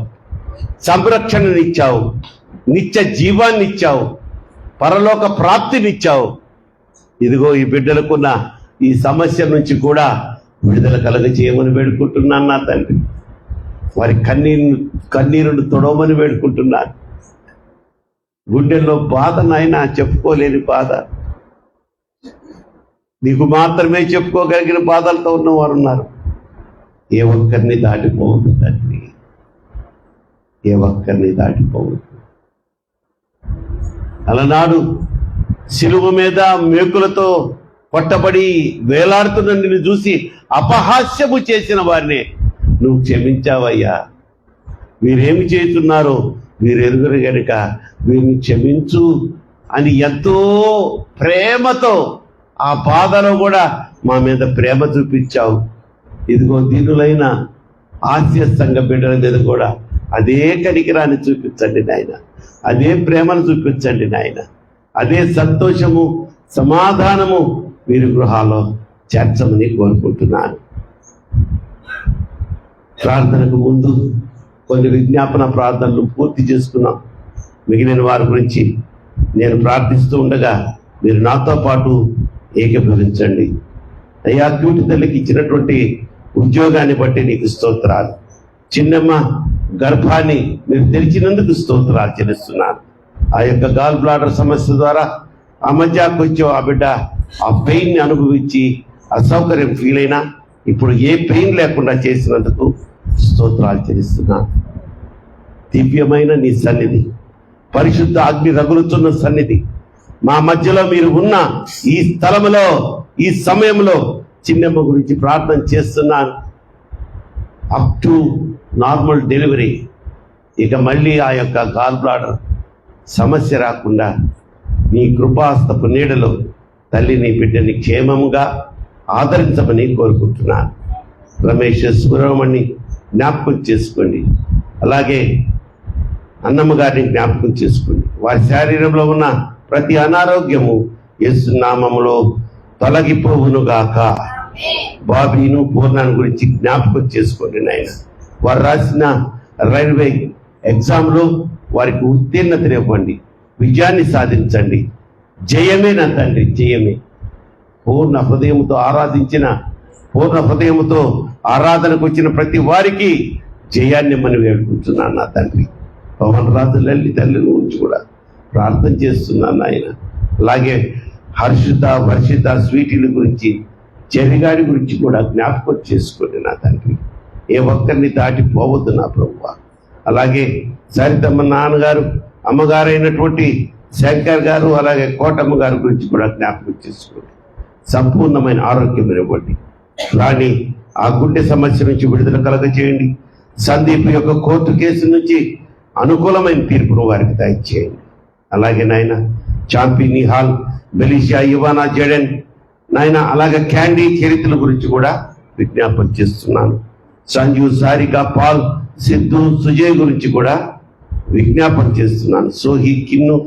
[SPEAKER 1] సంరక్షణనిచ్చావు, నిత్య జీవాన్నిచ్చావు, పరలోక ప్రాప్తినిచ్చావు. ఇదిగో ఈ బిడ్డలకున్న ఈ సమస్య నుంచి కూడా విడుదల కలగ చేయమని వేడుకుంటున్నాను నా తండ్రి. వారి కన్నీరును తొడవమని వేడుకుంటున్నాను. గుండెల్లో బాధ నాయన, చెప్పుకోలేని బాధ, నీకు మాత్రమే చెప్పుకోగలిగిన బాధలతో ఉన్నవారు ఉన్నారు. ఏ ఒక్కరిని దాటిపోవద్దు తండ్రి, ఏ ఒక్కరిని దాటిపోవద్దు. అలనాడు శిలువ మీద మేకులతో కొట్టబడి వేలాడుతున్న నిన్ను చూసి అపహాస్యము చేసిన వారిని నువ్వు క్షమించావయ్యా. వీరేమి చేస్తున్నారో వీరు ఎరుగురు గనుక వీరిని క్షమించు అని ఎంతో ప్రేమతో ఆ బాధలో కూడా మా మీద ప్రేమ చూపించావు. ఇదిగో దీనులైన ఆస్య సంఘ బిడ్డల మీద కూడా అదే కనికరాన్ని చూపించండి నాయన, అదే ప్రేమను చూపించండి నాయన, అదే సంతోషము సమాధానము వీరి గృహాల్లో చేర్చమని కోరుకుంటున్నాను. ప్రార్థనకు ముందు కొన్ని విజ్ఞాపన ప్రార్థనలు పూర్తి చేసుకున్నాం. మిగిలిన వారి గురించి నేను ప్రార్థిస్తూ ఉండగా మీరు నాతో పాటు ఏకీభవించండి. అయ్యా, క్యూటి తల్లికి ఇచ్చినటువంటి ఉద్యోగాన్ని బట్టి నీకు స్తోత్రాలు. చిన్నమ్మ గర్భాన్ని మీరు తెరిచినందుకు స్తోత్రాలు చెల్లిస్తున్నాను. ఆ యొక్క గాల్ బ్లాడర్ సమస్య ద్వారా ఆ మధ్యకు వచ్చి ఆ బిడ్డ ఆ పెయిన్ని అనుభవించి అసౌకర్యం ఫీల్ అయినా ఇప్పుడు ఏ పెయిన్ లేకుండా చేసినందుకు స్తోత్రాలు చెల్లిస్తున్నాను. దివ్యమైన నీ సన్నిధి, పరిశుద్ధ అగ్ని రగులుతున్న సన్నిధి మా మధ్యలో మీరు ఉన్న ఈ స్థలంలో, ఈ సమయంలో చిన్నమ్మ గురించి ప్రార్థన చేస్తున్నాను. అప్ టు నార్మల్ డెలివరీ, ఇక మళ్ళీ ఆ యొక్క గాల్ బ్లాడర్ సమస్య రాకుండా నీ కృపాస్తపు నీడలో తల్లి నీ బిడ్డని క్షేమముగా ఆదరించమని కోరుకుంటున్నాను. రమేష్ సుబ్రహ్మణ్ని జ్ఞాపకం చేసుకోండి, అలాగే అన్నమ్మ గారిని జ్ఞాపకం చేసుకోండి. వారి శరీరంలో ఉన్న ప్రతి అనారోగ్యము యేసు నామములో తొలగిపోవునుగాక. బాబీను పూర్ణాన్ని గురించి జ్ఞాపకం చేసుకోండి నాయన. వారు రాసిన రైల్వే ఎగ్జామ్లో వారికి ఉత్తీర్ణతనివ్వండి, విజయాన్ని సాధించండి. జయమే నా తండ్రి, జయమే. పూర్ణ హృదయంతో ఆరాధించిన, పూర్ణ హృదయంతో ఆరాధనకు వచ్చిన ప్రతి వారికి జయాన్ని మనం వేడుకుంటున్నాను నా తండ్రి. పవన్ రాజు లల్లి తల్లి గురించి కూడా ప్రార్థన చేస్తున్నాను ఆయన. అలాగే హర్షిత, వర్షిత, స్వీటీల గురించి, చెరిగాడి గురించి కూడా జ్ఞాపకం చేసుకోండి నా తండ్రి. ఏ ఒక్కరిని దాటిపోవద్దు నా ప్రభువా. అలాగే సరితమ్మ నాన్నగారు, అమ్మగారు అయినటువంటి శంకర్ గారు, అలాగే కోటమ్మ గారి గురించి కూడా జ్ఞాపకం చేసుకోండి. సంపూర్ణమైన ఆరోగ్యం ఇవ్వండి. రాణి ఆ గుండె సమస్య నుంచి విడుదల కలగజేయండి. సందీప్ యొక్క కోర్టు కేసు నుంచి అనుకూలమైన తీర్పును వారికి దయచేయండి. అలాగే నాయన చాంపి, నిహాల్, బెలిషా, ఇవానా, జడెన్ నాయన, అలాగే క్యాండీ చరిత్రల గురించి కూడా విజ్ఞాపన చేస్తున్నాను. సంజు, సారిక, పాల్, సిద్ధు, సుజయ్ గురించి కూడా విజ్ఞాపన చేస్తున్నాను. సోహి, కిన్ను,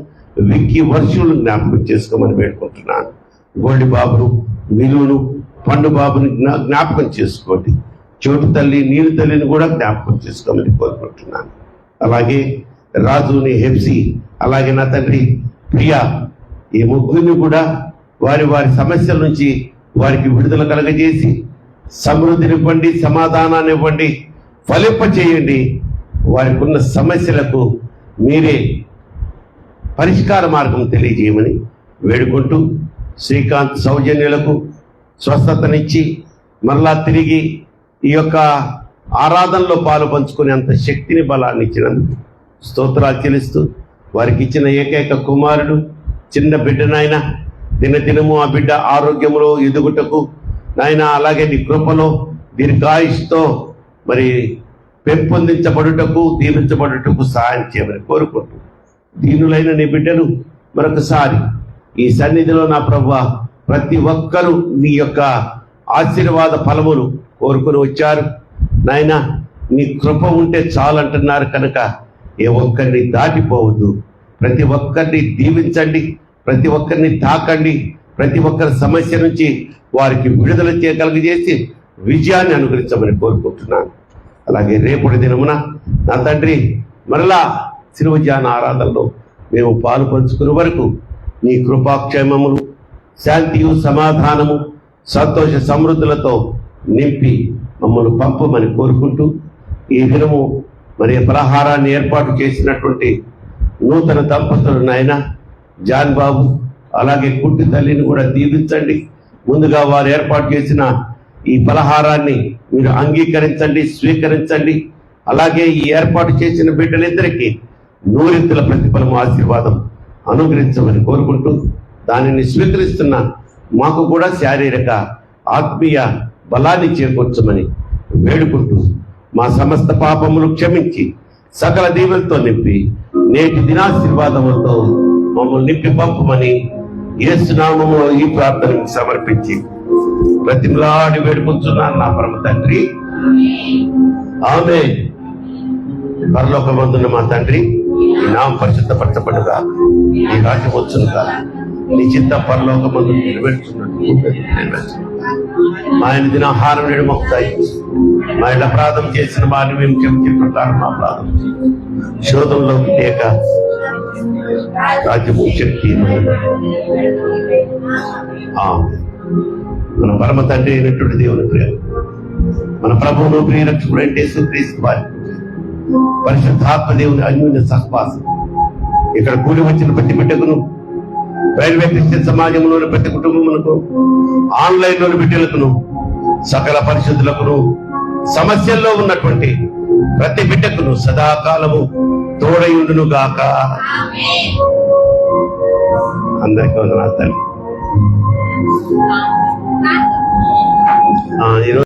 [SPEAKER 1] విక్కీ, వర్షులు జ్ఞాపకం చేసుకోమని వేడుకుంటున్నాను. గోల్డి బాబును, మిలును, పండు బాబుని జ్ఞాపకం చేసుకోండి. చోటు తల్లి, నీరు తల్లిని కూడా జ్ఞాపకం చేసుకోమని కోరుకుంటున్నాను. అలాగే రాజుని, హెప్సి, అలాగే నా తండ్రి ప్రియా, ఈ ముగ్గురిని కూడా వారి వారి సమస్యల నుంచి వారికి విడుదల కలగజేసి సమృద్ధినివ్వండి, సమాధానాన్ని ఇవ్వండి, ఫలింప చేయండి. వారికి ఉన్న సమస్యలకు మీరే పరిష్కార మార్గం తెలియజేయమని వేడుకుంటూ, శ్రీకాంత్ సౌజన్యులకు స్వస్థతనిచ్చి మరలా తిరిగి ఈ యొక్క ఆరాధనలో పాలు పంచుకునేంత శక్తిని, బలాన్ని ఇచ్చినందుకు స్తోత్రాలు చెల్లిస్తూ, వారికి ఇచ్చిన ఏకైక కుమారుడు, చిన్న బిడ్డనైనా దినదినము ఆ బిడ్డ ఆరోగ్యంలో ఎదుగుటకు నాయన, అలాగే నీ కృపలో దీర్ఘాయుష్తో మరి పెంపొందించబడుటకు, దీవించబడుటకు సహాయం చేయమని కోరుకుంటూ, దీనులైన నీ బిడ్డలు మరొకసారి ఈ సన్నిధిలో నా ప్రభువా ప్రతి ఒక్కరూ నీ యొక్క ఆశీర్వాద ఫలములు కోరుకుని వచ్చారు నాయన. నీ కృప ఉంటే చాలంటున్నారు కనుక ఏ ఒక్కరిని దాటిపోవద్దు. ప్రతి ఒక్కరిని దీవించండి, ప్రతి ఒక్కరిని తాకండి, ప్రతి ఒక్కరి సమస్య నుంచి వారికి విడుదల చేయగలిగజేసి విజయాన్ని అనుగ్రహించమని కోరుకుంటున్నాను. అలాగే రేపటి దినమున నా తండ్రి మరలా శిలువజాన ఆరాధనలో మేము పాలు పంచుకునే వరకు నీ కృపాక్షేమములు, శాంతియు, సమాధానము, సంతోష సమృద్ధులతో నింపి మమ్మల్ని పంపమని కోరుకుంటూ, ఈ దినము మరి పలహారాన్ని ఏర్పాటు చేసినటువంటి నూతన దంపతులు నాయన జాన్ బాబు, అలాగే కుట్టి తల్లిని కూడా దీవించండి. ముందుగా వారు ఏర్పాటు చేసిన ఈ పలహారాన్ని మీరు అంగీకరించండి, స్వీకరించండి. అలాగే ఈ ఏర్పాటు చేసిన బిడ్డలిద్దరికీ నూరింతల ప్రతిఫలం, ఆశీర్వాదం అనుగ్రహించమని కోరుకుంటూ, దానిని స్వీకరిస్తున్న మాకు కూడా శారీరక, ఆత్మీయ బలాన్ని చేకూర్చమని వేడుకుంటూ, మా సమస్త పాపములు క్షమించి సకల దీవెలతో నింపి నేటి దినాశీర్వాదములతో మమ్మల్ని నింపి పంపమని యేసు నామములో ఈ ప్రార్థనకు సమర్పించి ప్రతిమలాడి వేడుకుంటున్నాను నా పరమ తండ్రి. ఆమేన్. పరలోకమందున్న మా తండ్రి, నీ నామం పరిశుద్ధపరచబడుగా, నీ రాజ్యం వచ్చునుగా, నీ చిత్త పరలోకమందు నెరవేర్చున్నట్టు మా ఆయన దిన ఆహారం నేడు మాకు దయచేసి, మా ఇలా అపరాధం చేసిన వారిని మేము క్షమించే ప్రకారం మా అపరాధం శోధంలోకి లేక రాజ్యము, శక్తి, మన పరమ తండ్రి అయినటువంటి దేవుని ప్రేమ, మన ప్రభువును ప్రియ రక్షకుడు అంటే యేసుక్రీస్తు వారి పరిశుద్ధాత్మ దేవుని అన్యోన్య సహవాసం ఇక్కడ కూడి వచ్చిన ప్రతి బిడ్డకును, రైల్వే క్రిస్టియన్ సమాజంలోని ప్రతి కుటుంబములకు, ఆన్లైన్లోని బిడ్డలకును, సకల పరిశుద్ధులకును, సమస్యల్లో ఉన్నటువంటి ప్రతి బిడ్డకును సదాకాలము తోడయుండును గాక. అందరికీ వందనాలు తండ్రి. ఈరోజు